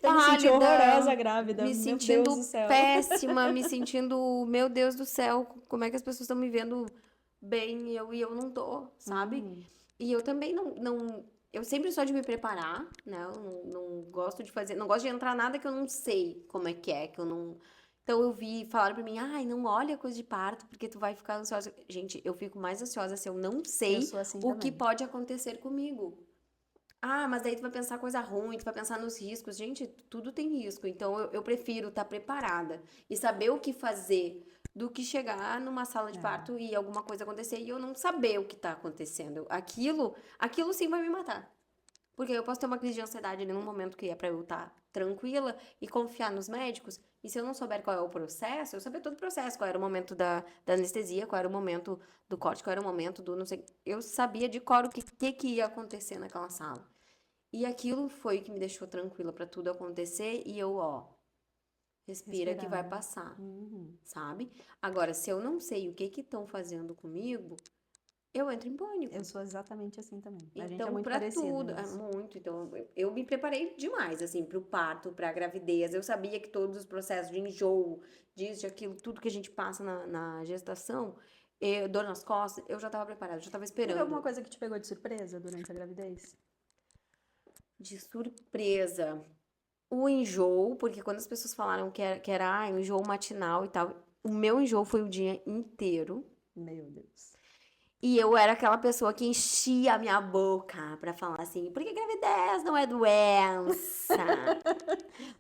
Eu me senti pálida, horrorosa grávida. me Meu sentindo Deus do céu. péssima, me sentindo, meu Deus do céu, como é que as pessoas estão me vendo bem e eu não tô, sabe? E eu também eu sempre sou de me preparar, né? Eu não gosto de fazer, não gosto de entrar nada que eu não sei como é, que eu não. Então eu falaram pra mim, ai, não olha coisa de parto, porque tu vai ficar ansiosa. Gente, eu fico mais ansiosa se eu não Eu sei sou assim o que também. pode acontecer comigo. Ah, mas daí tu vai pensar coisa ruim, tu vai pensar nos riscos. Gente, tudo tem risco. Então eu prefiro estar preparada e saber o que fazer do que chegar numa sala de parto e alguma coisa acontecer e eu não saber o que tá acontecendo. Aquilo sim vai me matar. Porque eu posso ter uma crise de ansiedade em um momento que é pra eu estar tranquila e confiar nos médicos. E se eu não souber qual é o processo, eu saber todo o processo, qual era o momento da anestesia, qual era o momento do corte, qual era o momento do não sei. Eu sabia de cor o que ia acontecer naquela sala. E aquilo foi o que me deixou tranquila pra tudo acontecer e eu, ó, respira que vai Respirando. passar, sabe? Agora, se eu não sei o que estão fazendo comigo, eu entro em pânico. Eu sou exatamente assim também. A gente é Então, muito pra parecida tudo, nisso. muito. Então, eu me preparei demais, assim, pro parto, pra gravidez. Eu sabia que todos os processos de enjoo, disso, de aquilo, tudo que a gente passa na gestação, dor nas costas, eu já tava preparada, já tava Teve alguma esperando. coisa que te pegou de surpresa durante a gravidez? De surpresa. O enjoo, porque quando as pessoas falaram que era enjoo matinal e tal, o meu enjoo foi o dia inteiro. Meu Deus. E eu era aquela pessoa que enchia a minha boca pra falar assim, porque gravidez não é doença.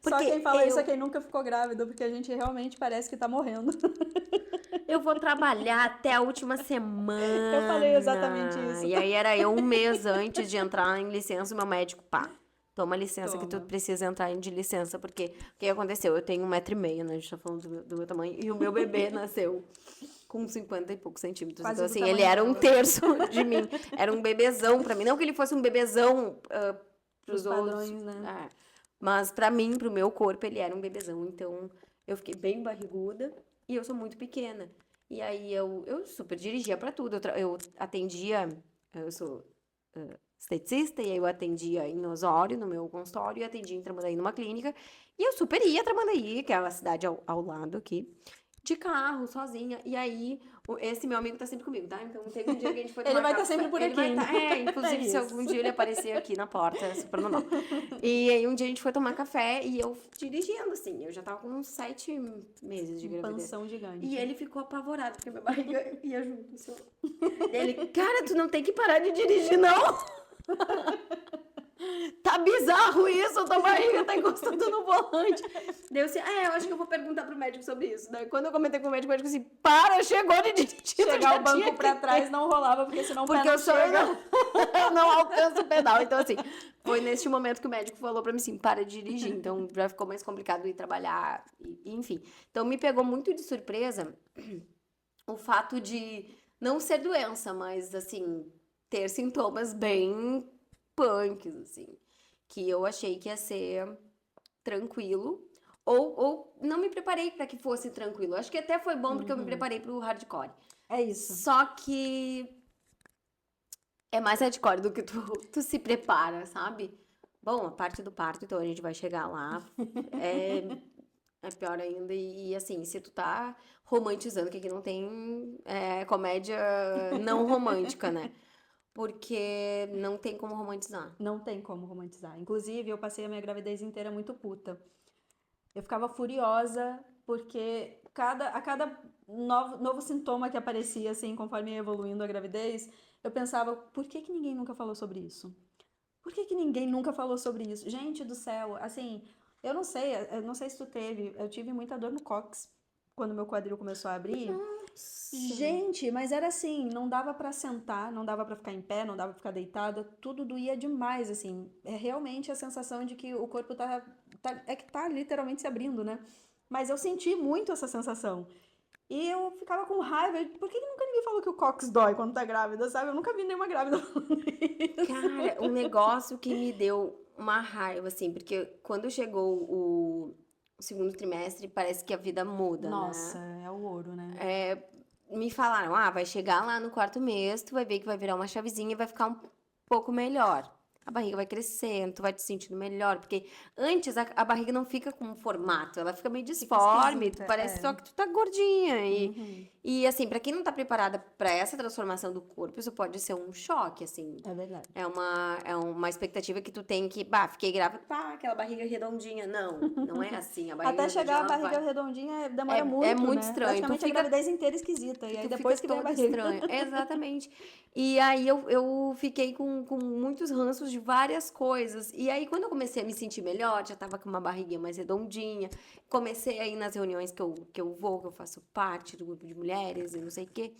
Só quem fala isso é eu, quem nunca ficou grávida, porque a gente realmente parece que tá morrendo. eu vou trabalhar até a última semana. Eu falei exatamente isso. E aí era eu 1 mês antes de entrar em licença, o meu médico, pá, toma licença que tu Toma. precisa entrar de licença, porque o que aconteceu? Eu tenho 1,5 m, né? A gente tá falando do meu tamanho, e o meu bebê nasceu com 50 e poucos centímetros. Quase Então, do assim, tamanho ele era um dela. terço de mim. Era um bebezão pra mim. Não que ele fosse um bebezão Pros pros outros. padrões, né? Mas pra mim, pro meu corpo, ele era um bebezão. Então, eu fiquei bem barriguda e eu sou muito pequena. E aí, eu super dirigia pra tudo. Eu atendia, eu sou esteticista, e aí eu atendia em Osório, no meu consultório, e atendia em Tramandaí numa clínica. E eu super ia a Tramandaí, que é a cidade ao lado aqui, de carro, sozinha. E aí, esse meu amigo tá sempre comigo, tá? Então, teve um dia que a gente foi tomar Ele vai estar café. sempre por Ele vai aqui. tá, inclusive, É se algum isso. dia ele aparecer aqui na porta, é super normal. E aí, um dia a gente foi tomar café e eu dirigindo, assim. Eu já tava com uns 7 meses de Um gravidez. pansão gigante. E ele ficou apavorado, porque minha barriga ia junto, assim. Ele, cara, tu não tem que parar de dirigir, não! Tá bizarro isso, tua barriga tá encostando no volante. Daí eu assim, eu acho que eu vou perguntar pro médico sobre isso. Daí quando eu comentei com o médico assim, para, chegou de dirigir. Chegar o banco pra trás não rolava, porque senão o pé Porque não eu chega. eu não alcanço o pedal. Então, assim, foi neste momento que o médico falou pra mim assim, para de dirigir. Então, já ficou mais complicado ir trabalhar, enfim. Então, me pegou muito de surpresa o fato de não ser doença, mas, assim, ter sintomas bem punks, assim. Que eu achei que ia ser tranquilo. Ou não me preparei pra que fosse tranquilo. Acho que até foi bom porque eu me preparei pro hardcore. É isso. Só que é mais hardcore do que tu se prepara, sabe? Bom, a parte do parto, então a gente vai chegar lá. É pior ainda. E, assim, se tu tá romantizando, que aqui não tem comédia não romântica, né? Porque não tem como romantizar. Não tem como romantizar. Inclusive, eu passei a minha gravidez inteira muito puta. Eu ficava furiosa porque a cada novo sintoma que aparecia, assim, conforme ia evoluindo a gravidez, eu pensava, por que que ninguém nunca falou sobre isso? Por que que ninguém nunca falou sobre isso? Gente do céu, assim, eu não sei se tu teve, eu tive muita dor no cóccix quando meu quadril começou a abrir. Nossa. Gente, mas era assim, não dava pra sentar, não dava pra ficar em pé, não dava pra ficar deitada, tudo doía demais, assim. É realmente a sensação de que o corpo é que tá literalmente se abrindo, né? Mas eu senti muito essa sensação. E eu ficava com raiva. Por que que nunca ninguém falou que o cóccix dói quando tá grávida, sabe? Eu nunca vi nenhuma grávida falando Cara, isso. um negócio que me deu uma raiva, assim, porque quando chegou o segundo trimestre, parece que a vida muda, Nossa, né? é o ouro, né? Me falaram, vai chegar lá no quarto mês, tu vai ver que vai virar uma chavezinha e vai ficar um pouco melhor. A barriga vai crescendo, tu vai te sentindo melhor, porque antes a barriga não fica com um formato, ela fica meio Fica disforme, tu esquisita, parece só que tu tá gordinha. Uhum, E assim, pra quem não tá preparada pra essa transformação do corpo, isso pode ser um choque, assim. é verdade. É uma expectativa que tu tem que, fiquei grávida, aquela barriga redondinha. Não, não é assim. A barriga Até redondinha, chegar a ela barriga vai. redondinha demora É muito, muito né? estranho. Praticamente a gravidez inteira esquisita. E aí Tu fica depois que vem a toda barriga. estranha. Exatamente. E aí eu fiquei com muitos ranços de várias coisas. E aí, quando eu comecei a me sentir melhor, já tava com uma barriguinha mais redondinha. Comecei a ir nas reuniões que eu vou, que eu faço parte do grupo de mulheres e não sei o quê.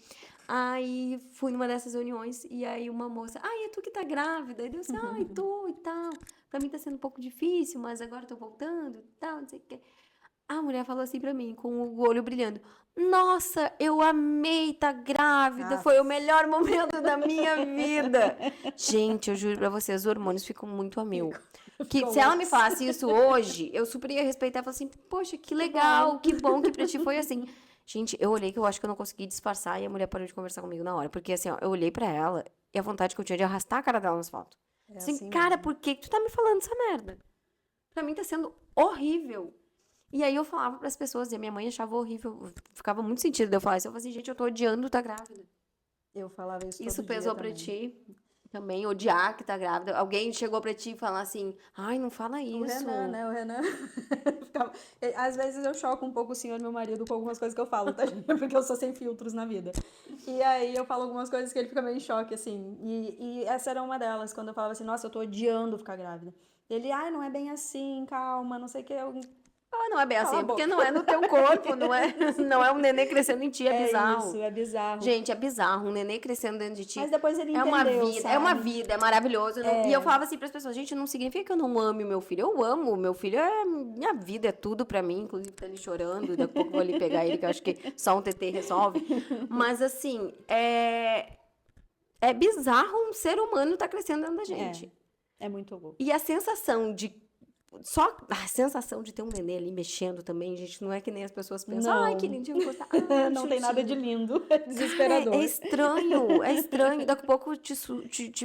Aí fui numa dessas reuniões e aí uma moça, é tu que tá grávida? E eu disse, tô e tal. Pra mim tá sendo um pouco difícil, mas agora eu tô voltando e tal, não sei o quê. A mulher falou assim pra mim, com o olho brilhando: Nossa, eu amei estar grávida, Ah, foi o melhor momento da minha vida. Gente, eu juro pra vocês, os hormônios ficam muito a mil. Que ficou se ela me loucos. falasse isso hoje, eu super ia respeitar e falar assim: Poxa, que legal, que bom que pra ti foi assim. Gente, eu olhei que eu acho que eu não consegui disfarçar e a mulher parou de conversar comigo na hora. Porque assim, ó, eu olhei pra ela e a vontade que eu tinha de arrastar a cara dela nas fotos. É Assim, assim cara, mesmo. por que que tu tá me falando essa merda? Pra mim tá sendo horrível. E aí eu falava pras pessoas, e a minha mãe achava horrível, ficava muito sentido de eu falar isso. Eu falava assim, gente, eu tô odiando estar grávida. Eu falava isso Isso todo dia pesou pra também. ti também, odiar que tá grávida. Alguém chegou pra ti e falar assim, não fala O isso. Renan, né? O Renan às vezes eu choco um pouco o senhor, meu marido, com algumas coisas que eu falo, tá? Porque eu sou sem filtros na vida. E aí eu falo algumas coisas que ele fica meio em choque, assim. E essa era uma delas, quando eu falava assim, nossa, eu tô odiando ficar grávida. Ele, não é bem assim, calma, não sei o que. Não é bem Cala assim, a é porque boca. não é no teu corpo, não é, não é um nenê crescendo em ti, é É isso, bizarro. é bizarro. Gente, é bizarro, um nenê crescendo dentro de Mas ti. depois ele entendeu, É uma sabe? vida, é maravilhoso. E eu falava assim pras pessoas, gente, não significa que eu não ame o meu filho. Eu amo, meu filho é minha vida, é tudo pra mim. Inclusive, tá ali chorando, daqui a pouco eu vou ali pegar ele, que eu acho que só um TT resolve. Mas assim, é bizarro um ser humano tá crescendo dentro da gente. É muito louco. E a sensação de. Só a sensação de ter um nenê ali mexendo também, gente, não é que nem as pessoas pensam, ai, que Não, lindinho, encostar, não tem nada de chutinho. lindo. É Cara, desesperador. é estranho, é estranho. Daqui a pouco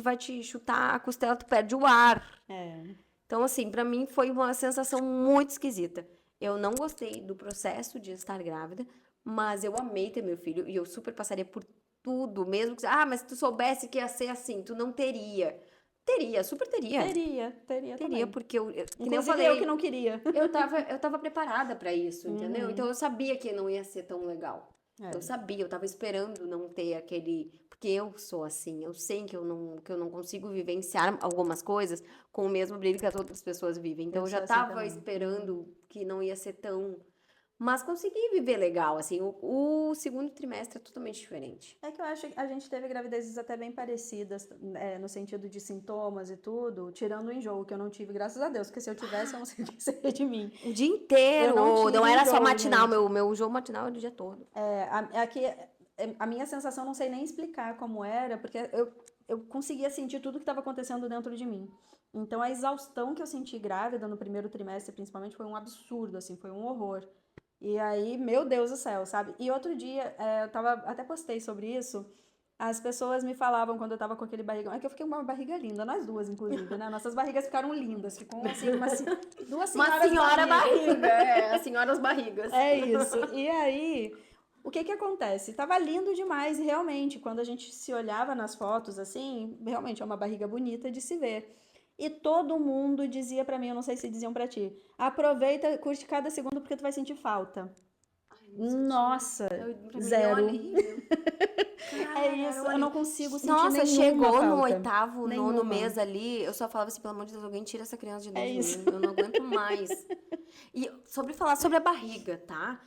vai te chutar a costela, tu perde o ar. É. Então, assim, pra mim foi uma sensação muito esquisita. Eu não gostei do processo de estar grávida, mas eu amei ter meu filho e eu super passaria por tudo, mesmo que, mas se tu soubesse que ia ser assim, tu não teria. Teria, super teria. Teria Teria, também. porque que nem eu Inclusive eu que falei, não queria. eu tava preparada pra isso, entendeu? Então eu sabia que não ia ser tão legal. Eu É. sabia, eu tava esperando não ter aquele. Porque eu sou assim, eu sei que eu não consigo vivenciar algumas coisas com o mesmo brilho que as outras pessoas vivem. Então Eu eu já sou assim tava também. esperando que não ia ser tão. Mas consegui viver legal, assim. O segundo trimestre é totalmente diferente. É que eu acho que a gente teve gravidezes até bem parecidas, no sentido de sintomas e tudo, tirando o enjoo, que eu não tive, graças a Deus, porque se eu tivesse, eu não sei o que seria de mim. O dia inteiro, Eu não tive não era só enjoo, matinal, gente. meu jogo matinal era o dia todo. A minha sensação, não sei nem explicar como era, porque eu conseguia sentir tudo que estava acontecendo dentro de mim. Então, a exaustão que eu senti grávida no primeiro trimestre, principalmente, foi um absurdo, assim, foi um horror. E aí, meu Deus do céu, sabe? E outro dia, até postei sobre isso, as pessoas me falavam quando eu tava com aquele barrigão, é que eu fiquei com uma barriga linda, nós duas, inclusive, né? Nossas barrigas ficaram lindas, ficou assim, duas Uma senhoras senhora barrigas. barriga, as senhoras barrigas. É isso. E aí, o que que acontece? Tava lindo demais, e realmente, quando a gente se olhava nas fotos, assim, realmente é uma barriga bonita de se ver. E todo mundo dizia pra mim, eu não sei se diziam pra ti, aproveita, curte cada segundo porque tu vai sentir falta. Ai, Nossa, pra mim deu um zero. alívio. É Cara, isso, era um eu alívio. não consigo sentir Nossa, nenhuma chegou no falta. 8º, 9º Nenhuma. mês ali, eu só falava assim, pelo amor de Deus, alguém tira essa criança de dentro É de isso. mim, eu não aguento mais. E falar sobre a barriga, tá?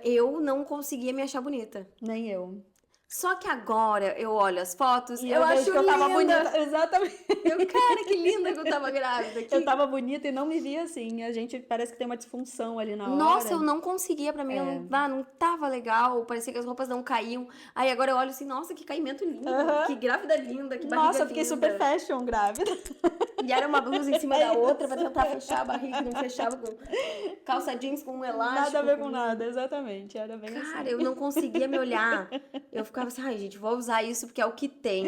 Eu não conseguia me achar bonita. Nem eu. Só que agora eu olho as fotos, E eu eu vejo acho que eu tava linda. bonita. Exatamente. Cara, que linda que eu tava grávida. Eu tava bonita e não me via assim. A gente parece que tem uma disfunção ali na Nossa, hora. eu não conseguia, pra mim, eu não tava legal, parecia que as roupas não caíam. Aí agora eu olho assim, nossa, que caimento lindo, Aham. que grávida linda, que barriga Nossa, eu fiquei linda. super fashion grávida. E era uma blusa em cima É da outra isso. pra tentar fechar a barriga, não fechava com calça jeans com um elástico. Nada a ver com nada, exatamente. Era bem Cara, assim. eu não conseguia me olhar. Eu ficava assim, ai, gente, vou usar isso porque é o que tem.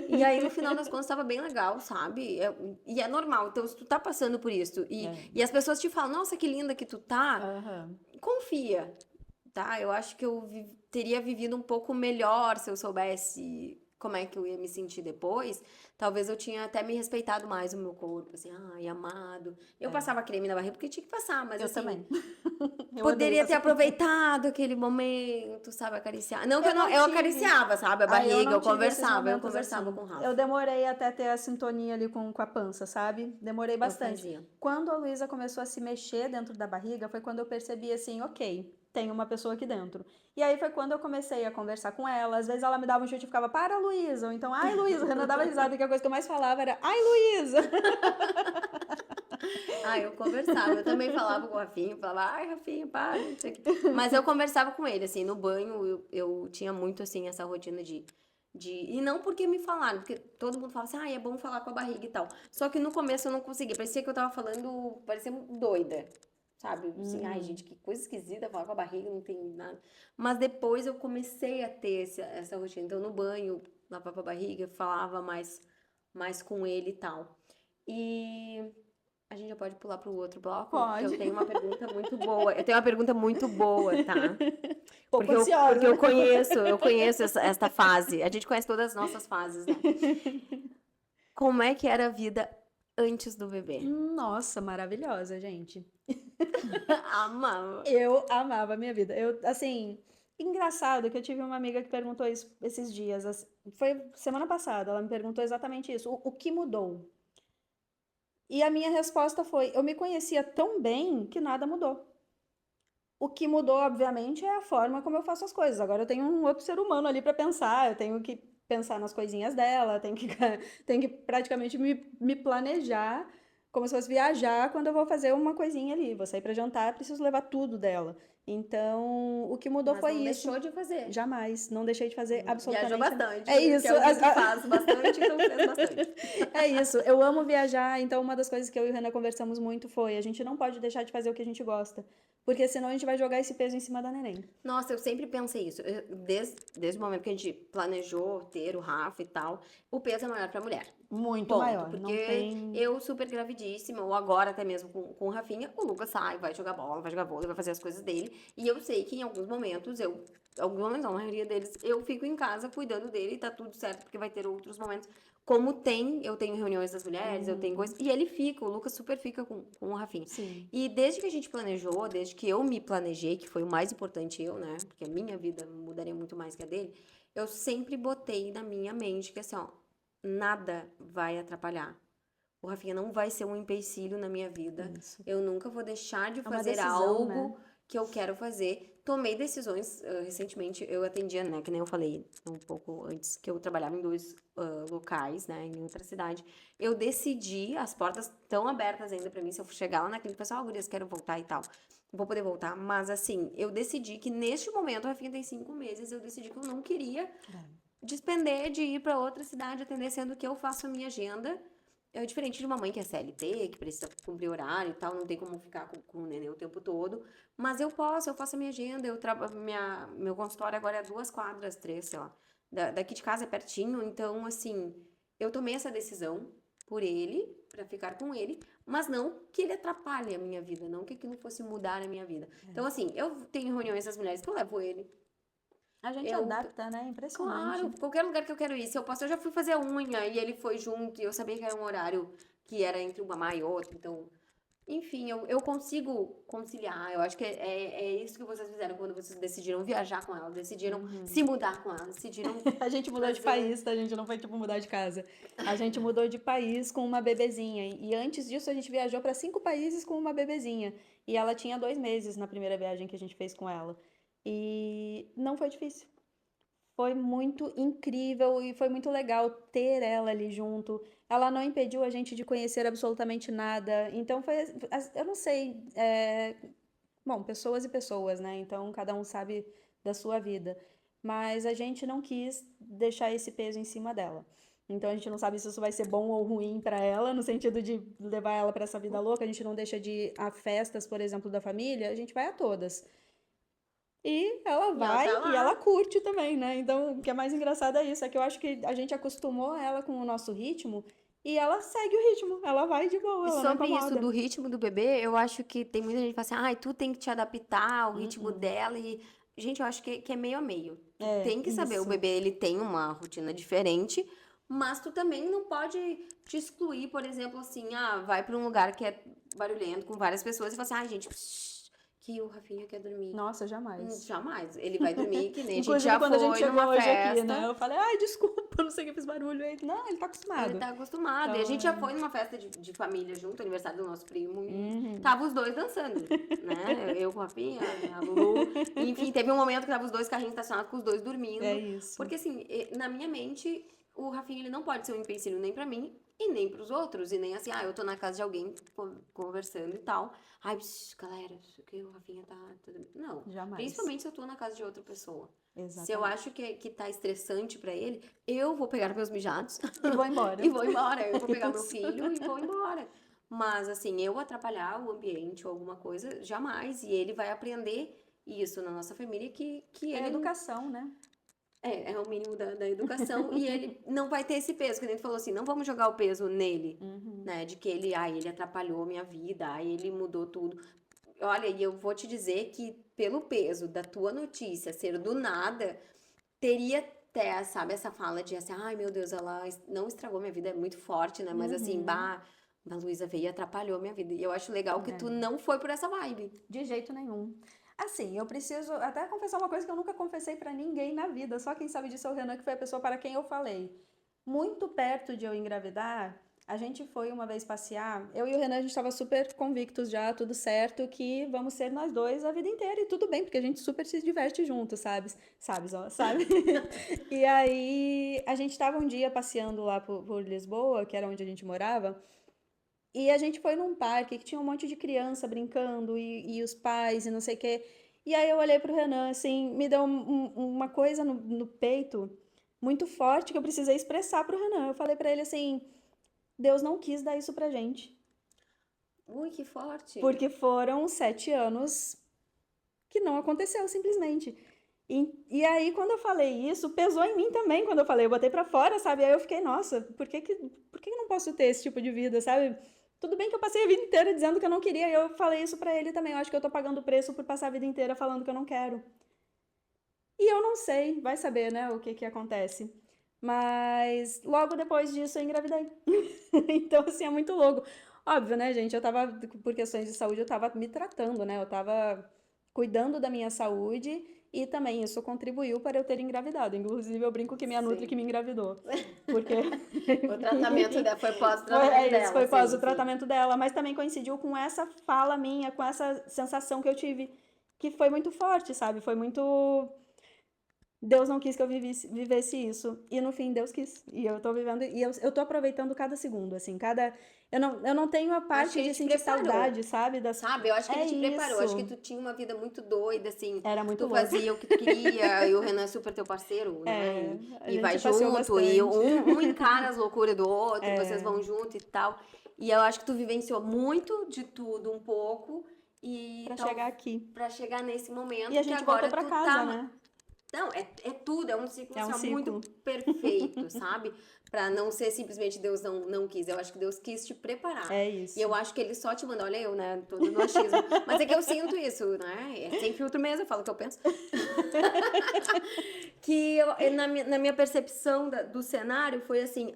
E aí, no final das contas, tava bem legal, sabe? E é normal. Então, se tu tá passando por isso e as pessoas te falam, nossa, que linda que tu tá, Aham. confia, tá? Eu acho que eu teria vivido um pouco melhor se eu soubesse como é que eu ia me sentir depois. Talvez eu tinha até me respeitado mais o meu corpo, assim, ai, amado. Eu passava creme na barriga porque tinha que passar, mas Eu assim, também. Eu poderia odeio ter passar- aproveitado aquele momento, sabe, acariciar. Não que Eu não eu tive. acariciava, sabe, a Ah, eu barriga, não eu tive esses conversava momentos com o assim. Rafa. Eu demorei até ter a sintonia ali com a pança, sabe? Demorei Eu bastante. fazia. Quando a Luísa começou a se mexer dentro da barriga, foi quando eu percebi assim, ok, tem uma pessoa aqui dentro. E aí foi quando eu comecei a conversar com ela. Às vezes ela me dava um chute e ficava, para, Luísa. Ou então, ai, Luísa. A Renan dava risada, que a coisa que eu mais falava era, ai, Luísa. Ah, eu conversava, eu também falava com o Rafinha, falava, ai, Rafinha, para, não sei o quê. Mas eu conversava com ele, assim, no banho eu tinha muito, assim, essa rotina E não porque me falaram, porque todo mundo fala assim, ah, é bom falar com a barriga e tal. Só que no começo eu não conseguia, parecia que eu tava falando, parecia doida, sabe? Assim, ai, gente, que coisa esquisita falar com a barriga, não tem nada. Mas depois eu comecei a ter essa rotina. Então, no banho, lavava a barriga, falava mais com ele e tal. E a gente já pode pular pro outro bloco? Porque Pode. eu tenho uma pergunta muito boa. Eu tenho uma pergunta muito boa, tá? Pouco Porque ansiosa. eu conheço esta fase. A gente conhece todas as nossas fases, né? Como é que era a vida antes do bebê? Nossa, maravilhosa, gente. Amava. Eu amava a minha vida. Eu, assim, engraçado que eu tive uma amiga que perguntou isso esses dias. Foi semana passada, ela me perguntou exatamente isso. O que mudou? E a minha resposta foi: eu me conhecia tão bem que nada mudou. O que mudou, obviamente, é a forma como eu faço as coisas. Agora eu tenho um outro ser humano ali para pensar, eu tenho que pensar nas coisinhas dela, tenho que praticamente me planejar como se fosse viajar quando eu vou fazer uma coisinha ali. Vou sair para jantar, preciso levar tudo dela. Então, o que mudou Mas foi não isso. deixou de fazer. Jamais, não deixei de fazer absolutamente Viajou nada. bastante. É isso. Que é alguém que faz bastante, então fez bastante. É isso, eu amo viajar, então uma das coisas que eu e o Renan conversamos muito foi: a gente não pode deixar de fazer o que a gente gosta, porque senão a gente vai jogar esse peso em cima da neném. Nossa, eu sempre pensei isso. Desde o momento que a gente planejou ter o Rafa e tal, o peso é maior pra mulher. Muito Ponto. maior, Porque não tem. eu, super gravidíssima, ou agora até mesmo com o Rafinha, o Lucas sai, vai jogar bola, vai jogar vôlei, vai fazer as coisas dele. E eu sei que em alguns momentos, alguns momentos não, a maioria deles, eu fico em casa cuidando dele e tá tudo certo, porque vai ter outros momentos. Como eu tenho reuniões das mulheres, eu tenho coisas. E ele fica, o Lucas super fica com o Rafinha. Sim. E desde que a gente planejou, desde que eu me planejei, que foi o mais importante né? Porque a minha vida mudaria muito mais que a dele, eu sempre botei na minha mente que assim, ó, nada vai atrapalhar. O Rafinha não vai ser um empecilho na minha vida. Isso. Eu nunca vou deixar de É uma fazer decisão, algo né? que eu quero fazer. Tomei decisões, recentemente eu atendia, né, que nem eu falei um pouco antes, que eu trabalhava em 2 locais, né, em outra cidade. Eu decidi, as portas estão abertas ainda pra mim, se eu chegar lá naquele pessoal, gurias, quero voltar e tal. Vou poder voltar, mas assim, eu decidi que neste momento, a Rafinha tem 5 meses, eu decidi que eu não queria despender de ir pra outra cidade atender, sendo que eu faço a minha agenda. É diferente de uma mãe que é CLT, que precisa cumprir horário e tal, não tem como ficar com o neném o tempo todo. Mas eu faço a minha agenda, meu consultório agora é 2 quadras, 3, sei lá, daqui de casa é pertinho, então, assim, eu tomei essa decisão por ele, pra ficar com ele, mas não que ele atrapalhe a minha vida, não que aquilo fosse mudar a minha vida. Então, assim, eu tenho reuniões das mulheres que eu levo ele. A gente Eu, adapta, né? Impressionante. claro, qualquer lugar que eu quero ir. Se eu posso, eu já fui fazer a unha e ele foi junto, e eu sabia que era um horário que era entre uma má e outra, então. Enfim, eu consigo conciliar. Eu acho que é isso que vocês fizeram quando vocês decidiram viajar com ela, decidiram se mudar com ela, decidiram A gente mudou de fazer. país, tá? A gente não foi, tipo, mudar de casa. A gente mudou de país com uma bebezinha. E antes disso, a gente viajou para 5 países com uma bebezinha. E ela tinha 2 meses na primeira viagem que a gente fez com ela. E não foi difícil. Foi muito incrível e foi muito legal ter ela ali junto. Ela não impediu a gente de conhecer absolutamente nada. Então foi, eu não sei, bom, pessoas e pessoas, né? Então cada um sabe da sua vida. Mas a gente não quis deixar esse peso em cima dela. Então a gente não sabe se isso vai ser bom ou ruim pra ela, no sentido de levar ela pra essa vida louca. A gente não deixa de ir a festas, por exemplo, da família, a gente vai a todas. E ela E ela vai tá e ela lá. curte também, né? Então, o que é mais engraçado é isso, é que eu acho que a gente acostumou ela com o nosso ritmo e ela segue o ritmo, ela vai de boa, E ela não sobre isso incomoda. do ritmo do bebê, eu acho que tem muita gente que fala assim, ai, tu tem que te adaptar ao ritmo dela e... Gente, eu acho que é meio a meio. Tu É, tem que saber, o isso. bebê, ele tem uma rotina diferente, mas tu também não pode te excluir, por exemplo, assim, vai pra um lugar que é barulhento, com várias pessoas e fala assim, ai, gente, que o Rafinha quer dormir. Nossa, jamais. Jamais. Ele vai dormir, que nem a gente Inclusive, já quando a gente foi chegou numa hoje aqui, né? festa. Eu falei, ai, desculpa, não sei que eu fiz barulho. Ele, não, ele tá Ele acostumado. tá acostumado. E a Então, gente já foi numa festa de família junto, aniversário do nosso primo, e uhum, tava os dois dançando, né? Eu com a Rafinha, a Lulu. Enfim, teve um momento que tava os dois carrinhos estacionados com os dois é dormindo. isso. Porque, assim, na minha mente, o Rafinha, ele não pode ser um empecilho nem pra mim e nem pros outros. E nem assim, eu tô na casa de alguém conversando e tal. Ai, galera, isso que o Rafinha tá... Tudo bem. Não. Jamais. Principalmente se eu tô na casa de outra pessoa. Se eu Exatamente. acho que tá estressante pra ele, eu vou pegar meus mijados E vou embora. e vou embora. Eu vou pegar meu Isso. filho e vou embora. Mas, assim, eu atrapalhar o ambiente ou alguma coisa, jamais. E ele vai aprender isso na nossa família, que É ele educação, né? é o mínimo da educação. E ele não vai ter esse peso. Que nem tu falou assim, não vamos jogar o peso nele, né? De que ele atrapalhou minha vida, ele mudou tudo. Olha, e eu vou te dizer que pelo peso da tua notícia ser do nada, teria até, sabe, essa fala de assim, ai meu Deus, ela não estragou minha vida, é muito forte, né? Mas assim, a Luísa veio e atrapalhou minha vida. E eu acho legal que tu não foi por essa vibe. De jeito nenhum. Assim, eu preciso até confessar uma coisa que eu nunca confessei pra ninguém na vida. Só quem sabe disso é o Renan, que foi a pessoa para quem eu falei. Muito perto de eu engravidar, a gente foi uma vez passear. Eu e o Renan, a gente estava super convictos já, tudo certo, que vamos ser nós dois a vida inteira. E tudo bem, porque a gente super se diverte juntos, sabe? Sabe? E aí, a gente estava um dia passeando lá por Lisboa, que era onde a gente morava. E a gente foi num parque que tinha um monte de criança brincando e os pais e não sei o quê. E aí eu olhei pro Renan, assim, me deu uma coisa no peito muito forte que eu precisei expressar pro Renan. Eu falei pra ele assim, Deus não quis dar isso pra gente. Ui, que forte. Porque foram 7 anos que não aconteceu, simplesmente. E aí, quando eu falei isso, pesou em mim também quando eu falei, eu botei pra fora, sabe? Aí eu fiquei, nossa, por que eu não posso ter esse tipo de vida, sabe? Tudo bem que eu passei a vida inteira dizendo que eu não queria, e eu falei isso pra ele também. Eu acho que eu tô pagando o preço por passar a vida inteira falando que eu não quero. E eu não sei, vai saber, né, o que acontece. Mas logo depois disso eu engravidei. Então, assim, é muito louco. Óbvio, né, gente? Eu tava, por questões de saúde, eu tava me tratando, né? Eu tava cuidando da minha saúde e também isso contribuiu para eu ter engravidado. Inclusive, eu brinco que minha Nutri que Sim. me engravidou. Porque O tratamento dela foi foi, pós-tratamento dela. foi pós sim, o tratamento dela, mas também coincidiu com essa fala minha, com essa sensação que eu tive, que foi muito forte, sabe? Foi muito. Deus não quis que eu vivesse isso. E no fim, Deus quis. E eu tô vivendo. E eu tô aproveitando cada segundo, assim. Eu não tenho a Acho que parte ele de te sentir preparou. saudade, sabe? Sabe, eu acho que É ele te preparou. Acho que isso. tu tinha uma vida muito doida, assim. Era muito Tu louco. fazia o que tu queria, e o Renan é super teu parceiro, né? É, a E vai gente passeou junto, e bastante. um encara as loucuras do outro, e vocês vão junto e tal. E eu acho que tu vivenciou muito de tudo, um pouco, e Pra chegar aqui. pra chegar nesse momento E a que gente agora voltou pra tu casa, tá. né? Não, é tudo, é um ciclo, É um assim, ó, muito ciclo. perfeito, sabe? Pra não ser simplesmente Deus não quis. Eu acho que Deus quis te preparar. É E isso. eu acho que ele só te manda, olha eu, né? Todo no achismo. Mas é que eu sinto isso, né? É sem filtro mesmo, eu falo o que eu penso. Que na minha percepção do cenário foi assim,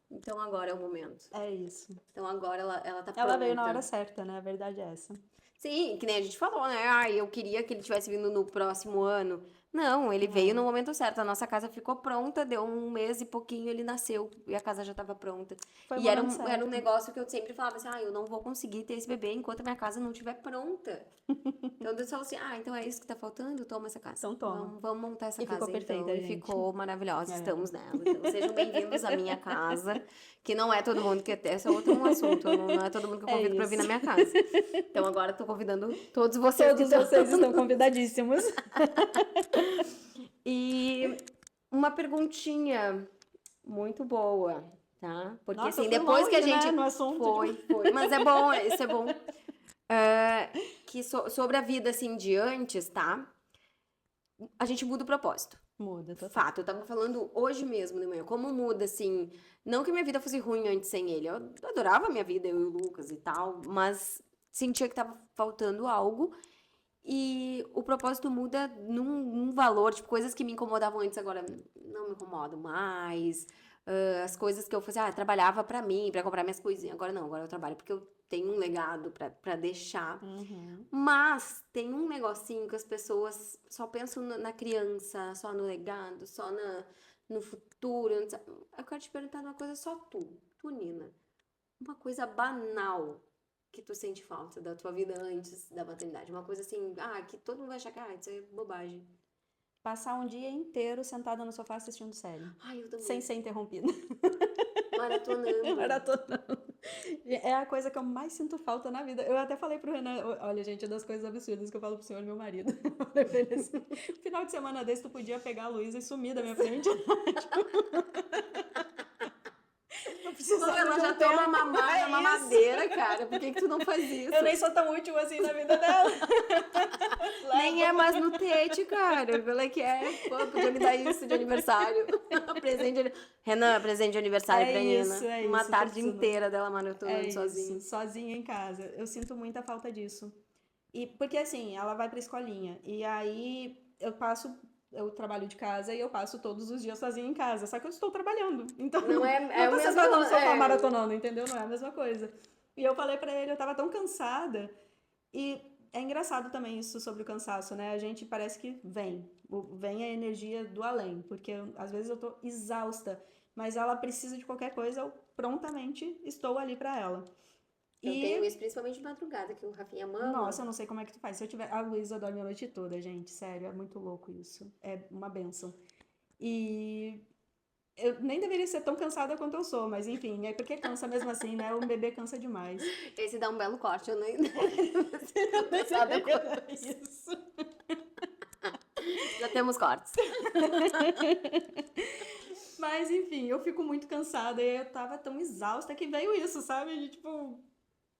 então agora é o momento. É isso. Então agora ela tá Ela veio na pronta. hora certa, né? A verdade é essa. Sim, que nem a gente falou, né? Eu queria que ele tivesse vindo no próximo ano. Não, ele veio no momento certo. A nossa casa ficou pronta, deu um mês e pouquinho, ele nasceu e a casa já estava pronta. Foi o E era momento era um certo. negócio que eu sempre falava assim, eu não vou conseguir ter esse bebê enquanto a minha casa não estiver pronta. Então Deus falou assim, então é isso que tá faltando? Toma essa casa. Então toma. Vamos montar essa E casa ficou perfeita, então. E gente. ficou maravilhosa, É. estamos nela. Então sejam bem-vindos à minha casa, que não é todo mundo que esse é outro assunto, não é todo mundo que eu É convido pra vir na isso. minha casa. Então agora eu tô convidando todos vocês que Todos vocês estão convidadíssimos. E uma perguntinha muito boa, tá? Porque Nossa, assim, eu fui depois que a longe, né, gente no assunto. foi, mas é bom, isso é bom. Que sobre a vida assim de antes, tá? A gente muda o propósito. Muda, total. Fato, eu tava falando hoje mesmo de manhã, como muda, assim, não que minha vida fosse ruim antes sem ele, eu adorava a minha vida, eu e o Lucas e tal, mas sentia que tava faltando algo, e o propósito muda num valor, tipo, coisas que me incomodavam antes agora não me incomodam mais, as coisas que eu fazia, trabalhava pra mim, pra comprar minhas coisinhas, agora não, agora eu trabalho porque eu tenho um legado pra deixar. Mas tem um negocinho que as pessoas só pensam na criança, só no legado, só no futuro. Eu quero te perguntar uma coisa só tu, Nina. Uma coisa banal que tu sente falta da tua vida antes da maternidade. Uma coisa assim, que todo mundo vai achar que isso é bobagem. Passar um dia inteiro sentada no sofá assistindo série. Eu também. Sem ser interrompida. Maratonando. Maratonando. É a coisa que eu mais sinto falta na vida. Eu até falei pro Renan, olha, gente, é das coisas absurdas que eu falo pro senhor, meu marido. Eu falei pra ele assim, final de semana desse, tu podia pegar a Luísa e sumir da minha frente. Ela já toma mamadeira, cara. Por que tu não faz isso? Eu nem sou tão útil assim na vida dela. Nem é mais no tete, cara. Qual que é? Pô, podia me dar isso de aniversário. Renan, presente de aniversário pra Nina. Uma tarde inteira dela maratonando sozinha. Sozinha em casa. Eu sinto muita falta disso. E porque assim, ela vai pra escolinha. E aí eu trabalho de casa e eu passo todos os dias sozinha em casa. Só que eu estou trabalhando. Então, não é tô sentada no sofá maratonando, entendeu? Não é a mesma coisa. E eu falei pra ele, eu tava tão cansada. E é engraçado também isso sobre o cansaço, né? A gente parece que vem a energia do além. Porque às vezes eu tô exausta. Mas ela precisa de qualquer coisa, eu prontamente estou ali pra ela. Eu tenho isso principalmente de madrugada, que o Rafinha mama. Nossa, eu não sei como é que tu faz. Se eu tiver... A Luísa dorme a noite toda, gente. Sério, é muito louco isso. É uma bênção. E eu nem deveria ser tão cansada quanto eu sou, mas enfim, é porque cansa mesmo assim, né? Um bebê cansa demais. Esse dá um belo corte, eu nem... Isso. Já temos cortes. Mas enfim, eu fico muito cansada e eu tava tão exausta que veio isso, sabe? De tipo...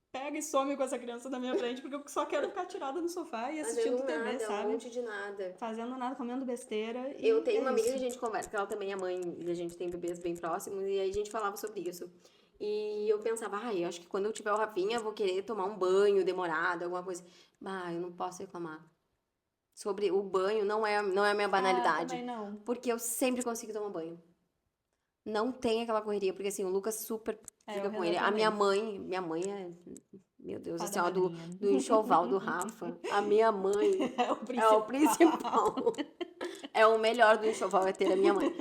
Pega e some com essa criança da minha frente, porque eu só quero ficar tirada no sofá e assistindo TV, nada, sabe? Um monte de nada. Fazendo nada, comendo besteira. Eu tenho uma amiga que a gente conversa, que ela também é mãe, e a gente tem bebês bem próximos, e aí a gente falava sobre isso. E eu pensava, eu acho que quando eu tiver o Rafinha, eu vou querer tomar um banho demorado, alguma coisa. Eu não posso reclamar. Sobre o banho, não é a minha banalidade. Também não. Porque eu sempre consigo tomar banho. Não tem aquela correria, porque assim, o Lucas super fica com ele. A minha mãe é, meu Deus, assim, ó, do enxoval do Rafa. A minha mãe é o principal. É o melhor do enxoval é ter a minha mãe.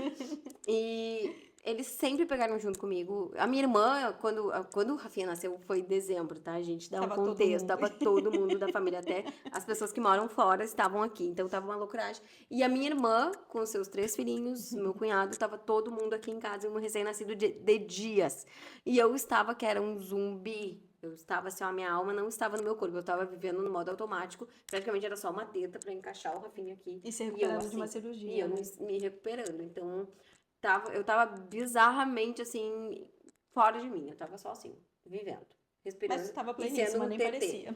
E eles sempre pegaram junto comigo. A minha irmã, quando o Rafinha nasceu, foi em dezembro, tá, gente? Dá um contexto. Tava todo mundo da família, até as pessoas que moram fora estavam aqui. Então, tava uma loucuragem. E a minha irmã, com seus 3 filhinhos, meu cunhado, tava todo mundo aqui em casa, um recém-nascido de dias. E eu estava, que era um zumbi. Eu estava assim, a minha alma não estava no meu corpo. Eu estava vivendo no modo automático. Praticamente era só uma teta pra encaixar o Rafinha aqui. E se recuperando de uma cirurgia. E eu me recuperando. Então... Eu tava bizarramente, assim, fora de mim. Eu tava só assim, vivendo. respirando Mas tava e pleníssima, sendo um nem TT. parecia.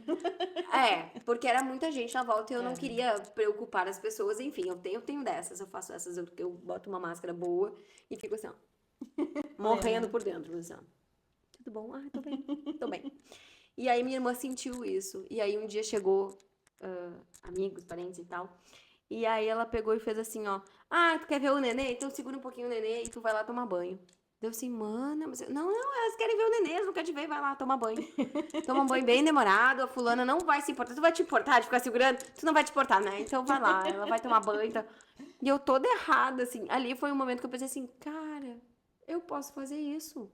Porque era muita gente na volta e eu não É. queria preocupar as pessoas. Enfim, eu tenho dessas, eu faço essas, eu boto uma máscara boa e fico assim, ó, morrendo por dentro, assim, ó. Tudo bom? Ah, tô bem, tô bem. E aí minha irmã sentiu isso. E aí um dia chegou amigos, parentes e tal. E aí ela pegou e fez assim, ó. Ah, tu quer ver o nenê? Então segura um pouquinho o nenê e tu vai lá tomar banho. Deu assim, mana, mas... Não, elas querem ver o nenê, elas não querem te ver, vai lá, toma banho. Toma um banho bem demorado, a fulana não vai se importar. Tu vai te importar de ficar segurando? Tu não vai te importar, né? Então vai lá, ela vai tomar banho. Então... E eu toda errada, assim. Ali foi um momento que eu pensei assim, cara, eu posso fazer isso.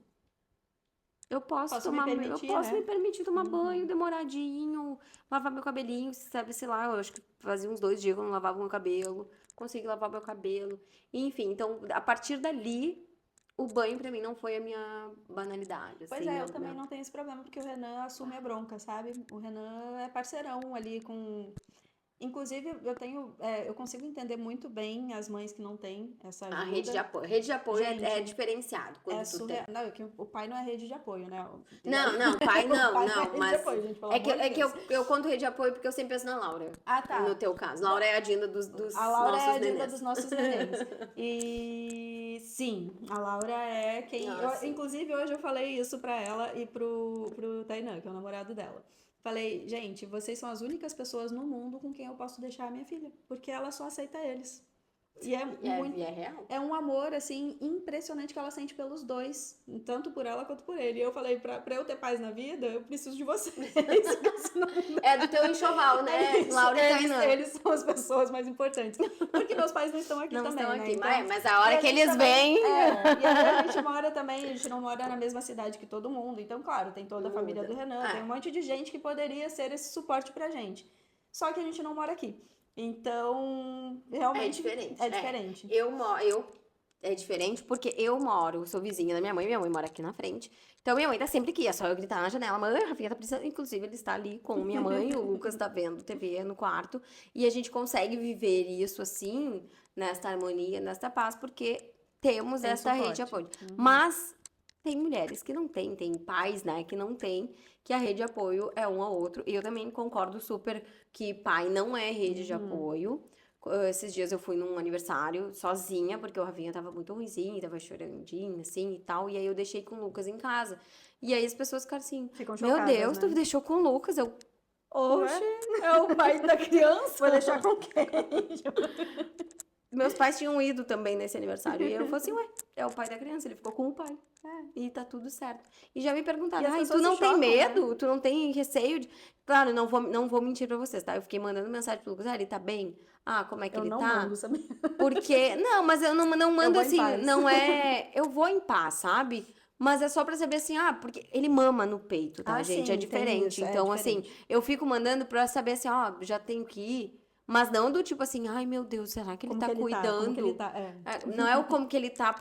Eu Posso me permitir, posso me né? permitir tomar banho demoradinho, lavar meu cabelinho, sabe, sei lá, eu acho que fazia uns 2 dias que eu não lavava meu cabelo, consegui lavar meu cabelo, enfim, então, a partir dali, o banho pra mim não foi a minha banalidade, Pois assim, é, eu também não tenho esse problema, porque o Renan assume a bronca, sabe? O Renan é parceirão ali com. Inclusive, eu consigo entender muito bem as mães que não têm essa a ajuda. rede de apoio é Gente, diferenciado é quando tu surreal. tem. Não, é que o pai não é rede de apoio, né? Não, pai O não, pai não é não, rede de mas apoio, gente, pelo é que, amor de é que Deus. eu conto rede de apoio porque eu sempre penso na Laura, Ah, tá. no teu caso, Laura é a Dinda dos A Laura é nossos a Dinda nenês. dos nossos nenéns. E sim, a Laura é quem. Nossa. Inclusive, hoje eu falei isso pra ela e pro Tainan, que é o namorado dela. Falei, gente, vocês são as únicas pessoas no mundo com quem eu posso deixar a minha filha, porque ela só aceita eles. E é muito. E é real? É um amor, assim, impressionante que ela sente pelos dois, tanto por ela quanto por ele. E eu falei, pra eu ter paz na vida, eu preciso de vocês. Senão É do teu enxoval, né? é isso, Laura e Tainan. eles são as pessoas mais importantes. Porque meus pais não estão aqui Não também, estão né? aqui, Então, mas a hora e a que gente eles também, vêm, e aí a gente mora também, a gente não mora na mesma cidade que todo mundo. Então, claro, tem toda a família muda. do Renan, tem um monte de gente que poderia ser esse suporte pra gente. Só que a gente não mora aqui. Então, É realmente diferente. é diferente. É diferente porque eu sou vizinha da minha mãe mora aqui na frente. Então minha mãe tá sempre aqui, é só eu gritar na janela, mãe, a Rafinha tá precisando. Inclusive, ele está ali com minha mãe, o Lucas tá vendo TV no quarto. E a gente consegue viver isso assim, nesta harmonia, nesta paz, porque temos Tem esta rede de suporte. apoio. Mas tem mulheres que não têm, tem pais, né, que não têm, que a rede de apoio é um ao outro. E eu também concordo super que pai não é rede de apoio. Esses dias eu fui num aniversário sozinha, porque o Rafinha tava muito ruimzinho, tava chorandinho, assim, e tal. E aí eu deixei com o Lucas em casa. E aí as pessoas ficaram assim, Ficam meu chocadas, Deus, tu né? deixou com o Lucas? Eu, Oxe, é o pai da criança. Vou deixar com quem? meus pais tinham ido também nesse aniversário. E eu falei assim, ué, é o pai da criança, ele ficou com o pai. E tá tudo certo. E já me E perguntaram, as ai, tu pessoas se não tem chocam, medo? Tu não tem receio de... Claro, não vou mentir pra vocês, tá? Eu fiquei mandando mensagem pro Lucas, ah, ele tá bem? Ah, como é que Eu ele não tá? mando, sabia? Porque, não, mas eu não Eu mando vou em assim, paz. não é, eu vou em paz, sabe? Mas é só pra saber assim, porque ele mama no peito, tá, Ah, gente? É sim, tem diferente. isso, é Então, assim, diferente. eu fico mandando pra saber assim, já tenho que ir. Mas não do tipo assim, ai meu Deus, será que ele Como tá que ele tá? Como que ele cuidando? tá? É. Não é o como que ele tá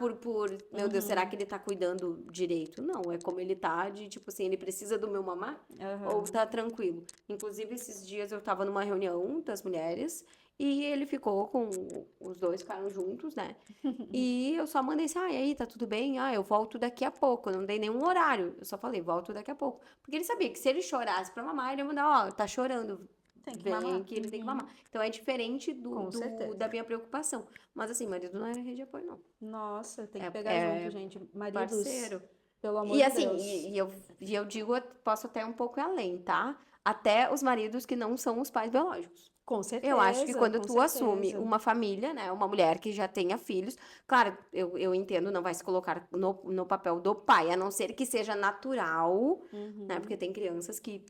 meu Deus, será que ele tá cuidando direito? Não, é como ele tá de tipo assim, ele precisa do meu mamar? Ou Aham. tá tranquilo? Inclusive, esses dias eu tava numa reunião das mulheres e ele ficou com, os dois ficaram juntos, né? E eu só mandei assim, e aí, tá tudo bem? Eu volto daqui a pouco. Eu não dei nenhum horário. Eu só falei, volto daqui a pouco. Porque ele sabia que se ele chorasse pra mamar, ele ia mandar, tá chorando. Tem que Vem mamar. que ele tem que mamar. Então é diferente Com certeza. da minha preocupação. Mas assim, marido não é rede de apoio, não. Nossa, tem que É, pegar junto, é gente. Maridos, parceiro. pelo amor E de assim, Deus. eu digo, eu posso até um pouco além, tá? Até os maridos que não são os pais biológicos. Com Eu acho que certeza, quando com tu assume certeza. uma família, né, uma mulher que já tenha filhos, claro, eu entendo, não vai se colocar no papel do pai, a não ser que seja natural, né, porque tem crianças que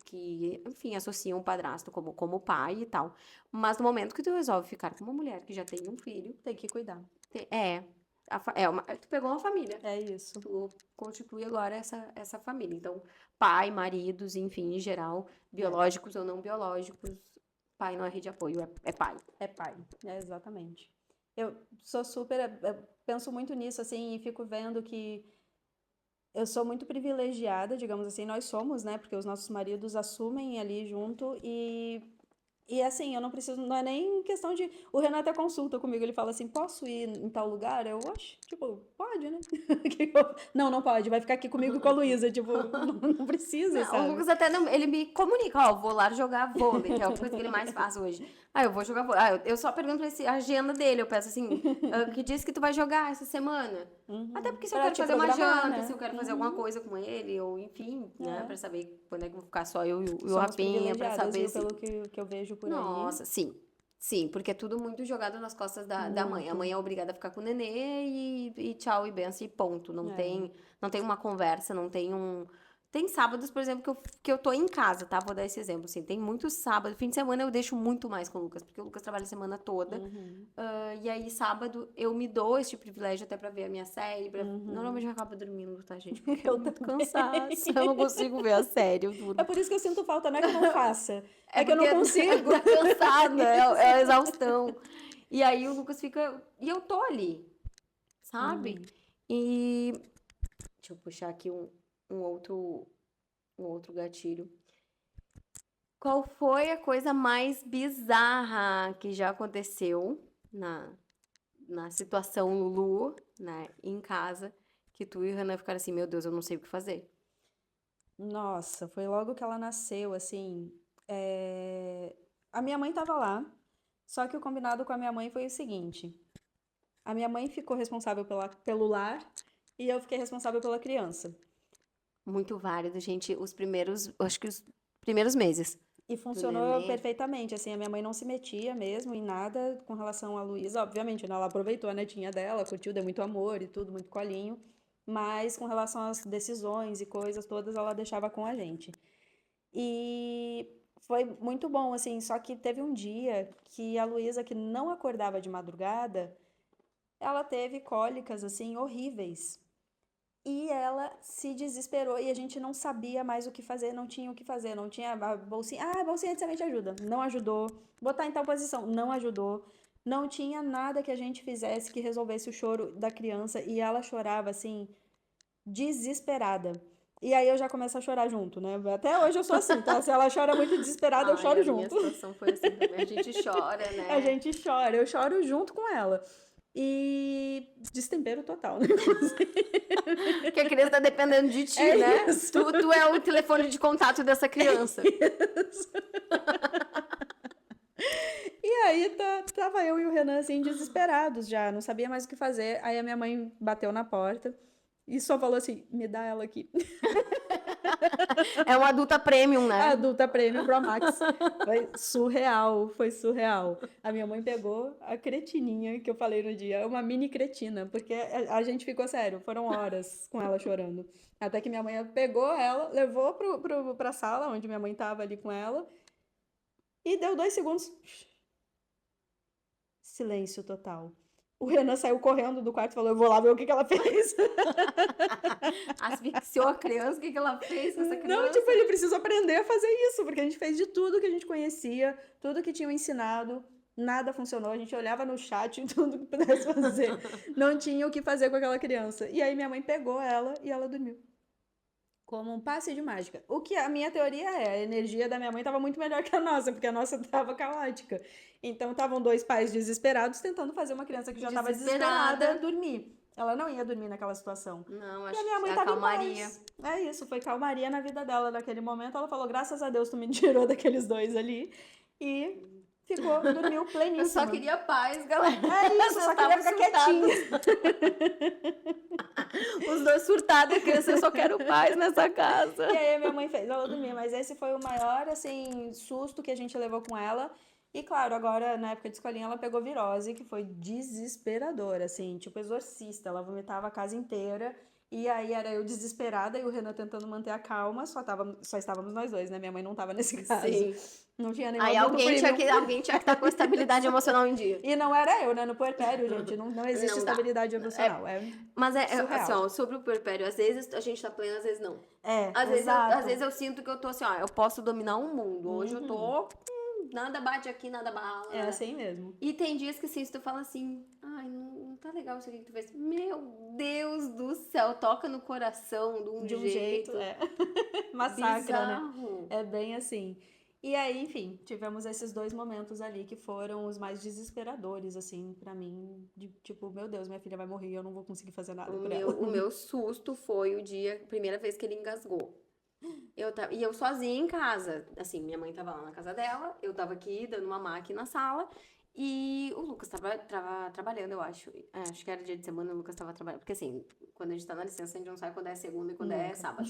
enfim, associam o padrasto como pai e tal. Mas no momento que tu resolve ficar com uma mulher que já tem um filho, Tem que cuidar. tu pegou uma família. É isso. Tu constitui agora essa família. Então, pai, maridos, enfim, em geral, biológicos ou não biológicos, pai não é rede de apoio, é pai. É pai. É exatamente. Eu sou super. Eu penso muito nisso, assim, e fico vendo que eu sou muito privilegiada, digamos assim, nós somos, né? Porque os nossos maridos assumem ali junto e E assim, eu não preciso, não é nem questão de. O Renan até consulta comigo, ele fala assim: posso ir em tal lugar? Eu acho, tipo, pode, né? Não, não pode, vai ficar aqui comigo e com a Luísa, tipo, não precisa, Não, o sabe? Lucas até não, ele me comunica, ó, vou lá jogar vôlei, que é a coisa que ele mais faz hoje. Ah, eu vou jogar vôlei. Ah, eu só pergunto pra ele a agenda dele, eu peço assim, que dias que tu vai jogar essa semana? Até porque se eu Pra quero te fazer uma programar, janta, né? se eu quero fazer alguma coisa com ele, ou enfim, né, É. pra saber quando é que eu vou ficar só eu e o Somos Rapinha, pra privilegiadas, saber viu, se... pelo que eu vejo por aí. Nossa, sim. Sim, porque é tudo muito jogado nas costas da mãe. A Muito. mãe é obrigada a ficar com o nenê e tchau e benção e ponto. É. Não tem uma conversa, não tem um. Tem sábados, por exemplo, que eu tô em casa, tá? Vou dar esse exemplo, assim. Tem muitos sábados. Fim de semana eu deixo muito mais com o Lucas, porque o Lucas trabalha a semana toda. Uhum. E aí, sábado, eu me dou esse privilégio até pra ver a minha série. Uhum. Normalmente eu acabo dormindo, tá, gente? Porque é Eu muito também. cansaço. Eu não consigo ver a série, eu É durmo. por isso que eu sinto falta, não é que eu não faça, é que eu não Porque consigo. tá cansado, né? É a exaustão. E aí o Lucas fica. E eu tô ali, sabe? Uhum. E. Deixa eu puxar aqui um outro, um outro gatilho. Qual foi a coisa mais bizarra que já aconteceu na situação Lulu, né, em casa, que tu e o Renan ficaram assim, meu Deus, eu não sei o que fazer. Nossa, foi logo que ela nasceu, assim. A minha mãe tava lá, só que o combinado com a minha mãe foi o seguinte: a minha mãe ficou responsável pelo lar e eu fiquei responsável pela criança. Muito válido, gente. Acho que os primeiros meses E do funcionou nenê. perfeitamente, assim, a minha mãe não se metia mesmo em nada com relação à Luísa, obviamente, né? Ela aproveitou a netinha dela, curtiu, deu muito amor e tudo, muito colinho, mas com relação às decisões e coisas todas, ela deixava com a gente. E foi muito bom, assim, só que teve um dia que a Luísa, que não acordava de madrugada, ela teve cólicas, assim, horríveis. E ela se desesperou e a gente não sabia mais o que fazer, não tinha o que fazer, não tinha a bolsinha. Ah, a bolsinha de semente ajuda. Não ajudou. Botar em tal posição. Não ajudou. Não tinha nada que a gente fizesse que resolvesse o choro da criança e ela chorava assim, desesperada. E aí eu já começo a chorar junto, né? Até hoje eu sou assim, tá? Se ela chora muito desesperada, eu Ai, choro a minha junto. situação foi assim também. A gente chora, A né? gente chora, eu choro junto com ela. E destempero total, né? Porque a criança tá dependendo de ti, É né? isso. Tu é o telefone de contato dessa criança. E aí tava eu e o Renan assim desesperados já, não sabia mais o que fazer. Aí a minha mãe bateu na porta e só falou assim: "Me dá ela aqui". É uma adulta premium, A né? adulta Premium Pro Max. Foi surreal, foi surreal. A minha mãe pegou a cretininha que eu falei no dia, uma mini cretina, porque a gente ficou sério, foram horas com ela chorando. Até que minha mãe pegou ela, levou pra sala onde minha mãe tava ali com ela e deu 2 segundos. Silêncio total. O Renan saiu correndo do quarto e falou: "Eu vou lá ver o que que ela fez". Asfixiou a criança, o que que ela fez com essa Não, criança? tipo, ele precisa aprender a fazer isso, porque a gente fez de tudo que a gente conhecia, tudo que tinham ensinado, nada funcionou. A gente olhava no chat em tudo que pudesse fazer. Não tinha o que fazer com aquela criança. E aí minha mãe pegou ela e ela dormiu. Como um passe de mágica. O que a minha teoria é, a energia da minha mãe estava muito melhor que a nossa, porque a nossa estava caótica. Então estavam dois pais desesperados tentando fazer uma criança que já estava desesperada dormir. Ela não ia dormir naquela situação. Não, E a acho minha que mãe é a tava em calmaria. paz. É isso, foi calmaria na vida dela naquele momento. Ela falou: graças a Deus tu me tirou daqueles dois ali. E dormiu Eu só pleníssima. queria paz, galera. É isso, Vocês só queria estavam ficar surtados. quietinha. Os dois surtados, a criança, eu só quero paz nessa casa. E aí a minha mãe fez ela dormir, mas esse foi o maior, assim, susto que a gente levou com ela. E claro, agora na época de escolinha ela pegou virose, que foi desesperadora, assim, tipo exorcista. Ela vomitava a casa inteira. E aí era eu desesperada e o Renan tentando manter a calma, só estávamos nós dois, né? Minha mãe não estava nesse caso. Sim. Não tinha nenhum Aí adulto alguém premium. alguém tinha que estar com a estabilidade emocional em dia. E não era eu, né? No puerpério, gente, não existe Não dá. estabilidade emocional. Mas assim, Surreal. ó, sobre o puerpério, às vezes a gente tá plena, às vezes não. Às Exato. vezes eu sinto que eu tô assim, ó, eu posso dominar um mundo. Hoje eu tô, nada bate aqui, nada bala. É assim mesmo. E tem dias que assim, se tu fala assim, ai, não tá legal isso aqui que tu fez. Meu Deus do céu, toca no coração de um De um jeito, jeito massacra, né? bizarro. É bem assim. E aí, enfim, tivemos esses 2 momentos ali que foram os mais desesperadores, assim, pra mim. De tipo, meu Deus, minha filha vai morrer e eu não vou conseguir fazer nada por ela. O meu susto foi primeira vez que ele engasgou. E eu sozinha em casa. Assim, minha mãe tava lá na casa dela, eu tava aqui dando uma máquina na sala. E o Lucas tava trabalhando, eu acho. Acho que era dia de semana, o Lucas tava trabalhando. Porque assim, quando a gente tá na licença, a gente não sabe quando é segunda e quando é Nunca. sábado.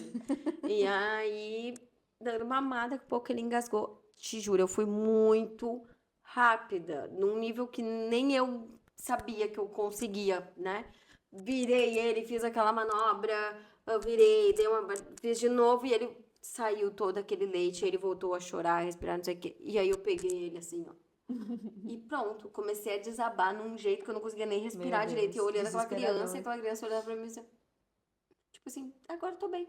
E aí, dando mamada, daqui a pouco ele engasgou. Te juro, eu fui muito rápida, num nível que nem eu sabia que eu conseguia, né? Virei ele, fiz aquela manobra, eu virei, fiz de novo e ele saiu todo aquele leite, ele voltou a chorar, a respirar, não sei o quê. E aí eu peguei ele assim, ó. E pronto, comecei a desabar num jeito que eu não conseguia nem respirar Meu direito. E eu Deus, olhando aquela criança, e desesperador. aquela criança olhando pra mim assim, tipo assim, agora eu tô bem.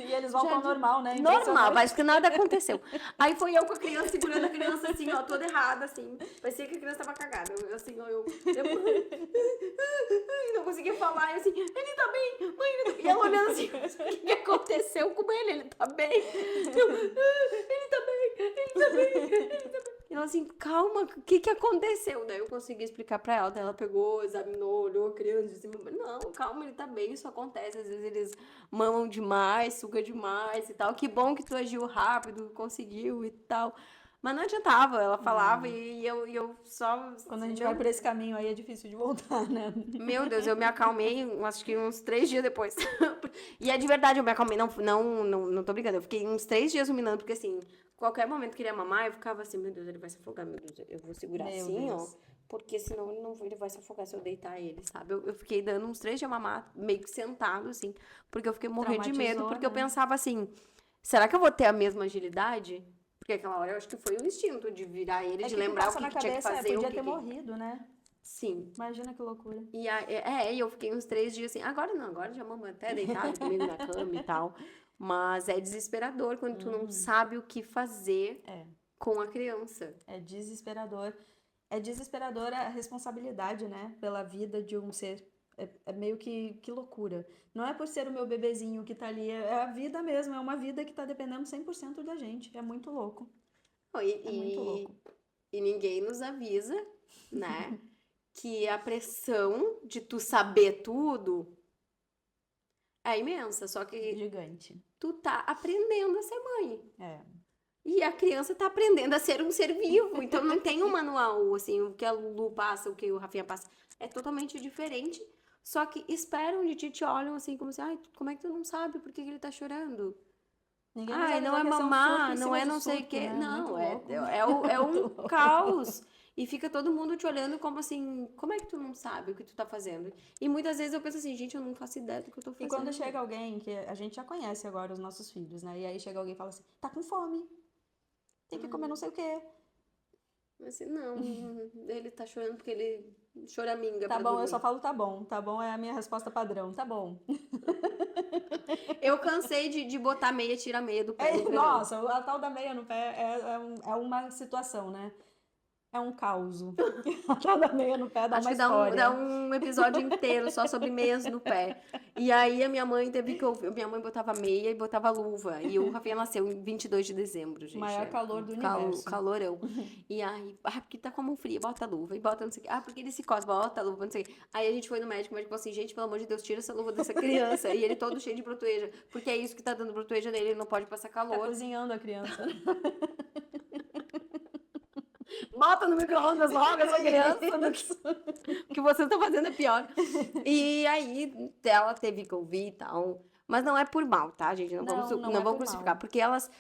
E eles voltam ao normal, né? Normal, Impressionante. parece que nada aconteceu. Aí foi eu com a criança, segurando a criança assim, ó, toda errada, assim. Parecia que a criança tava cagada. Assim, ó, eu não conseguia falar, e assim, ele tá bem, mãe, ele tá bem. E ela olhando assim, o que aconteceu com ele? Ele tá bem? Ele tá bem, ele tá bem, ele tá bem. E ela assim, calma, o que aconteceu? Daí eu consegui explicar pra ela, daí ela pegou, examinou, olhou a criança, disse, não, calma, ele tá bem, isso acontece, às vezes eles mamam demais, suga demais e tal. Que bom que tu agiu rápido, conseguiu e tal. Mas não adiantava, ela falava e eu só... Quando a gente vai por esse caminho aí é difícil de voltar, né? Meu Deus, eu me acalmei, acho que uns 3 dias depois. E é de verdade, eu me acalmei, não tô brincando, eu fiquei uns 3 dias ruminando, porque assim, qualquer momento que ele ia mamar, eu ficava assim, meu Deus, ele vai se afogar, meu Deus, eu vou segurar Meu assim, Deus. ó, porque senão ele vai se afogar se eu deitar ele, sabe? Eu fiquei dando uns 3 dias a mamar, meio que sentado, assim, porque eu fiquei morrendo de medo, Traumatizou, porque eu né? pensava assim, será que eu vou ter a mesma agilidade? Porque aquela hora eu acho que foi o instinto de virar ele, de lembrar o que tinha que fazer, podia o que ter que... morrido, né? Sim. Imagina que loucura. E eu fiquei uns 3 dias assim, agora não, agora já mamãe até deitado comigo na cama e tal. Mas é desesperador quando tu não sabe o que fazer É. com a criança. É desesperador. É desesperadora a responsabilidade, né? Pela vida de um ser. É meio que loucura. Não é por ser o meu bebezinho que tá ali, é a vida mesmo, é uma vida que tá dependendo 100% da gente. É muito louco. Bom, É muito louco. e ninguém nos avisa, né? Que a pressão de tu saber tudo é imensa. Só que Gigante. tu tá aprendendo a ser mãe. É. E a criança tá aprendendo a ser um ser vivo. Então não tem um manual, assim, o que a Lulu passa, o que o Rafinha passa. É totalmente diferente. Só que esperam de ti, te olham assim, como assim, ai, como é que tu não sabe por que ele tá chorando? Ninguém nos Ai, não avisou é que ia ser um surto mamar, em não cima é de não sei o surto, quê. né? Não, Muito louco. é Muito um louco. caos. E fica todo mundo te olhando como assim, como é que tu não sabe o que tu tá fazendo? E muitas vezes eu penso assim, gente, eu não faço ideia do que eu tô E fazendo. quando chega alguém, que a gente já conhece agora os nossos filhos, né? E aí chega alguém e fala assim, tá com fome, tem que comer não sei o quê. Assim, não, ele tá chorando porque ele choraminga Tá pra bom, eu dormir. só falo tá bom. Tá bom é a minha resposta padrão, tá bom. Eu cansei de botar meia, tira meia do pé no trenó. Nossa, a tal da meia no pé é uma situação, né? É um caos. A tal da meia no pé dá Acho uma que história. dá um episódio inteiro só sobre meias no pé. E aí a minha mãe teve que ouvir. Minha mãe botava meia e botava luva. E o Rafinha nasceu em 22 de dezembro, gente. Maior calor do universo. Calorão. E aí, porque tá com a mão fria, bota a luva. E bota não sei o quê. Porque ele se cospe, bota a luva, não sei o quê. Aí a gente foi no médico, o médico falou assim, gente, pelo amor de Deus, tira essa luva dessa criança. E ele todo cheio de brotoeja. Porque é isso que tá dando brotoeja nele, ele não pode passar Tá calor. cozinhando a criança. Bota no micro-ondas logo essa criança. O que você tá fazendo é pior. E aí, ela teve que ouvir e tal. Mas não é por mal, tá, gente? Não vamos por crucificar. mal. Porque elas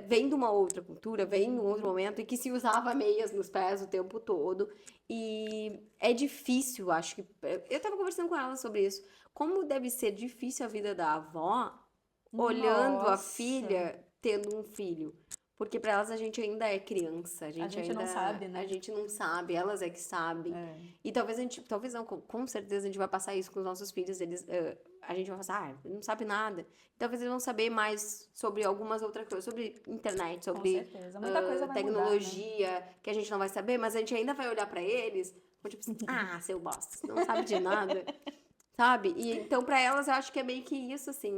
vêm de uma outra cultura, vêm de um outro momento em que se usava meias nos pés o tempo todo. E é difícil, acho que... Eu tava conversando com ela sobre isso. Como deve ser difícil a vida da avó olhando a Nossa. filha tendo um filho. Porque pra elas a gente ainda é criança, a gente não ainda sabe, né? a gente não sabe, elas é que sabem. É. E talvez não, com certeza a gente vai passar isso com os nossos filhos, a gente vai passar, não sabe nada. Talvez eles vão saber mais sobre algumas outras coisas, sobre internet, Com sobre certeza. Muita coisa vai tecnologia, que a gente não vai saber, mas a gente ainda vai olhar pra eles, tipo assim, seu bosta, não sabe de nada, sabe? E então pra elas eu acho que é meio que isso assim,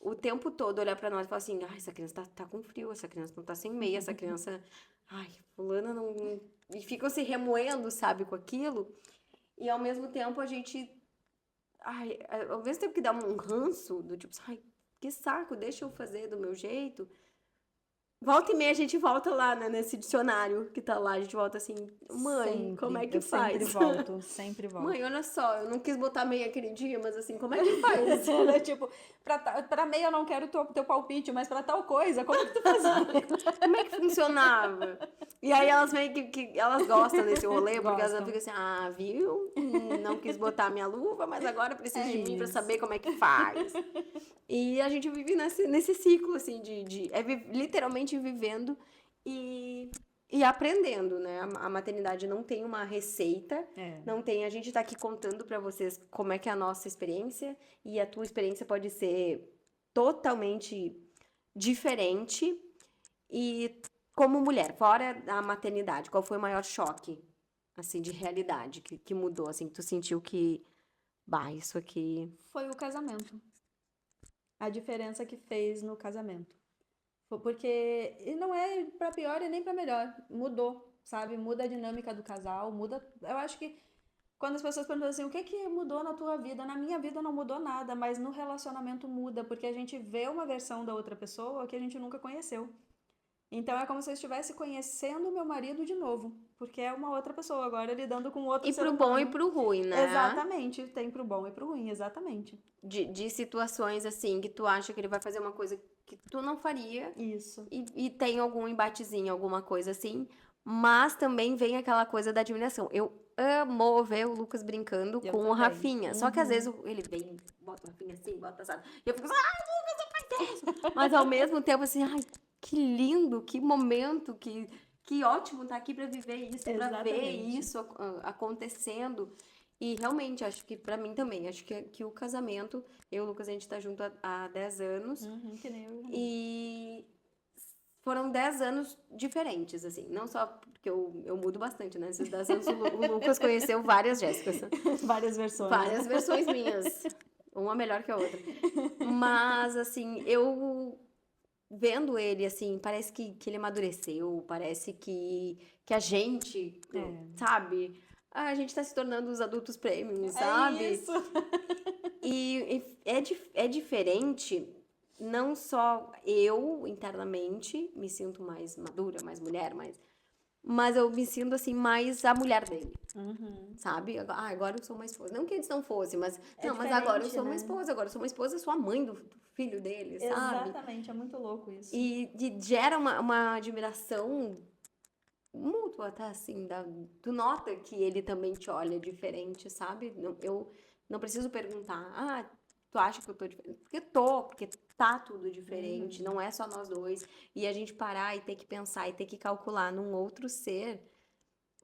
o tempo todo olhar pra nós e falar assim, ai, essa criança tá com frio, essa criança não tá sem meia, essa criança, ai, fulana não... E ficam se remoendo, sabe, com aquilo. E ao mesmo tempo a gente, ai, ao mesmo tempo que dá um ranço, do tipo, ai, que saco, deixa eu fazer do meu jeito. Volta e meia a gente volta lá, né, nesse dicionário que tá lá, a gente volta assim, mãe, Sempre, como é que eu faz? sempre volto, sempre volto. Mãe, olha só, eu não quis botar meia aquele dia, mas assim, como é que faz? Ela, tipo, pra meia eu não quero teu palpite, mas pra tal coisa, como que tu fazia? Como é que funcionava? E aí elas meio que elas gostam desse rolê, porque elas Gostam. ficam assim, ah, viu? Não quis botar minha luva, mas agora precisa É de mim pra isso. saber como é que faz. E a gente vive nesse ciclo, assim, literalmente vivendo e aprendendo, né? A maternidade não tem uma receita, É. não tem. A gente tá aqui contando pra vocês como é que é a nossa experiência, e a tua experiência pode ser totalmente diferente. E como mulher, fora a maternidade, qual foi o maior choque, assim, de realidade que mudou, assim, que tu sentiu que, bah, isso aqui... Foi o casamento. A diferença que fez no casamento. Porque e não é pra pior e nem pra melhor. Mudou, sabe? Muda a dinâmica do casal, muda. Eu acho que quando as pessoas perguntam assim, o que que mudou na tua vida? Na minha vida não mudou nada, mas no relacionamento muda, porque a gente vê uma versão da outra pessoa que a gente nunca conheceu. Então é como se eu estivesse conhecendo o meu marido de novo, porque é uma outra pessoa agora lidando com outro E ser pro bom e humano. pro ruim, né? Exatamente, tem pro bom e pro ruim, exatamente. De situações, assim, que tu acha que ele vai fazer uma coisa que tu não faria Isso. e tem algum embatezinho, alguma coisa assim, mas também vem aquela coisa da admiração. Eu amo ver o Lucas brincando Eu com o também. Rafinha, só que às vezes ele vem, bota o Rafinha assim, bota assado, e eu fico assim, ai, Lucas, não faz isso! Mas ao mesmo tempo, assim, ai, que lindo, que momento, que ótimo estar aqui para viver isso, para ver Exatamente. isso acontecendo. E realmente, acho que pra mim também, acho que o casamento, eu e o Lucas, a gente tá junto há 10 anos, Que nem eu. e foram 10 anos diferentes, assim, não só porque eu mudo bastante, né? Nesses 10 anos o Lucas conheceu várias Jéssicas, Várias versões. várias versões minhas, uma melhor que a outra. Mas, assim, eu vendo ele, assim, parece que ele amadureceu, parece que a gente, sabe? A gente tá se tornando os adultos premium, sabe? É isso. E é diferente, não só eu internamente me sinto mais madura, mais mulher, mas eu me sinto assim mais a mulher dele, sabe? Agora eu sou uma esposa. Não que eles não fossem, mas não, mas agora eu diferente, sou uma né? esposa, agora eu sou uma esposa, eu sou a mãe do filho dele, sabe? Exatamente, é muito louco isso. E gera uma admiração mútua, tá? Assim, tu nota que ele também te olha diferente, sabe? Eu não preciso perguntar, tu acha que eu tô diferente? Porque tá tudo diferente, não é só nós dois. E a gente parar e ter que pensar e ter que calcular num outro ser,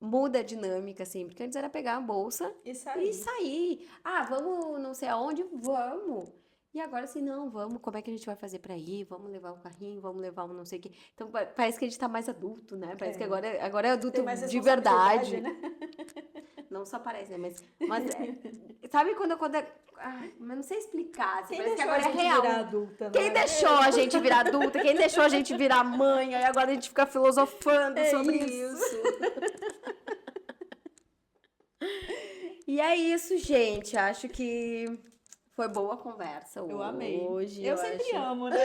muda a dinâmica, assim, porque antes era pegar a bolsa E e sair. sair. Vamos não sei aonde? Vamos. E agora assim, não, vamos, como é que a gente vai fazer pra ir? Vamos levar o carrinho, vamos levar um não sei o quê. Então parece que a gente tá mais adulto, né? Parece que agora é adulto Tem mais de responsabilidade, verdade. né? Não só parece, né? Mas sabe quando mas não sei explicar, assim, Quem parece que deixou a agora é gente real. virar adulta, né? Quem deixou a gente virar adulta? Quem deixou a gente virar mãe? Aí agora a gente fica filosofando sobre isso. E é isso, gente. Acho que foi boa a conversa hoje. Eu amei. Eu sempre amo, né?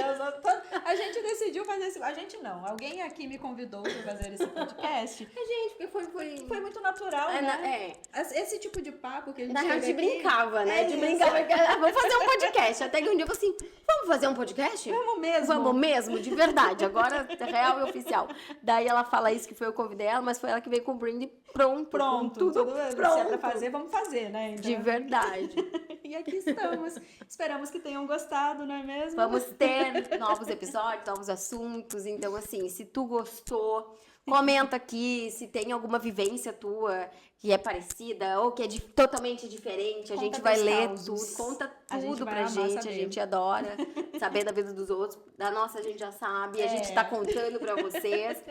A gente decidiu fazer esse... A gente não. Alguém aqui me convidou para fazer esse podcast. Gente, porque Foi muito natural, né? Esse tipo de papo que a gente Na real, teve a gente aqui, brincava, né? é De isso. brincar. Vamos fazer um podcast. Até que um dia eu falei assim, vamos fazer um podcast? Vamos mesmo. Vamos mesmo, de verdade. Agora, real e oficial. Daí ela fala isso, que foi eu que convidei ela, mas foi ela que veio com o brinde pronto. Pronto, com tudo Se é pronto. pra fazer, vamos fazer, né? Então... De verdade. E aqui estamos. Esperamos que tenham gostado, não é mesmo? Vamos ter novos episódios, novos assuntos. Então, assim, se tu gostou, comenta aqui se tem alguma vivência tua que é parecida ou que é totalmente diferente. A gente vai ler tudo, conta tudo pra gente. A gente adora saber da vida dos outros. Da nossa, a gente já sabe. A gente tá contando pra vocês.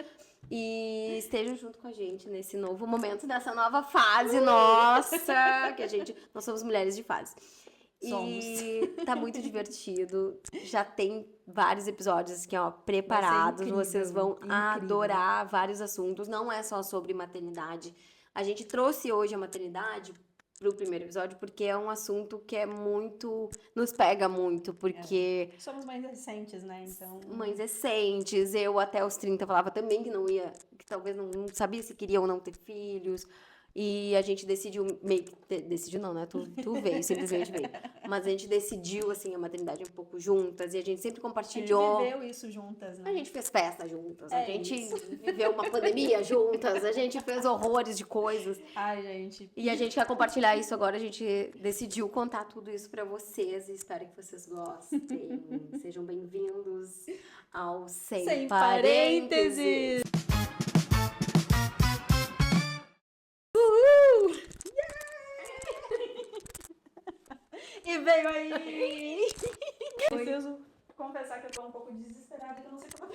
E estejam junto com a gente nesse novo momento, nessa nova fase nossa, que nós somos mulheres de fase. E tá muito divertido. Já tem vários episódios aqui, ó, preparados. incrível, Vocês vão incrível. adorar vários assuntos. Não é só sobre maternidade. A gente trouxe hoje a maternidade pro primeiro episódio porque é um assunto que é muito... Nos pega muito, porque... Somos mães recentes, né? Então. Mães recentes, eu até os 30 falava também que não ia... Que talvez não sabia se queria ou não ter filhos... E a gente decidiu, meio que, decidiu não, né? Tu veio, simplesmente veio. Mas a gente decidiu, assim, a maternidade um pouco juntas. E a gente sempre compartilhou. A gente viveu isso juntas, né? A gente fez festa juntas. A É gente isso. viveu uma pandemia juntas. A gente fez horrores de coisas. Ai, gente. E a gente quer compartilhar isso agora. A gente decidiu contar tudo isso pra vocês. E espero que vocês gostem. Sejam bem-vindos ao Sem Parênteses. E veio aí! Preciso confessar que eu tô um pouco desesperada, que eu não sei como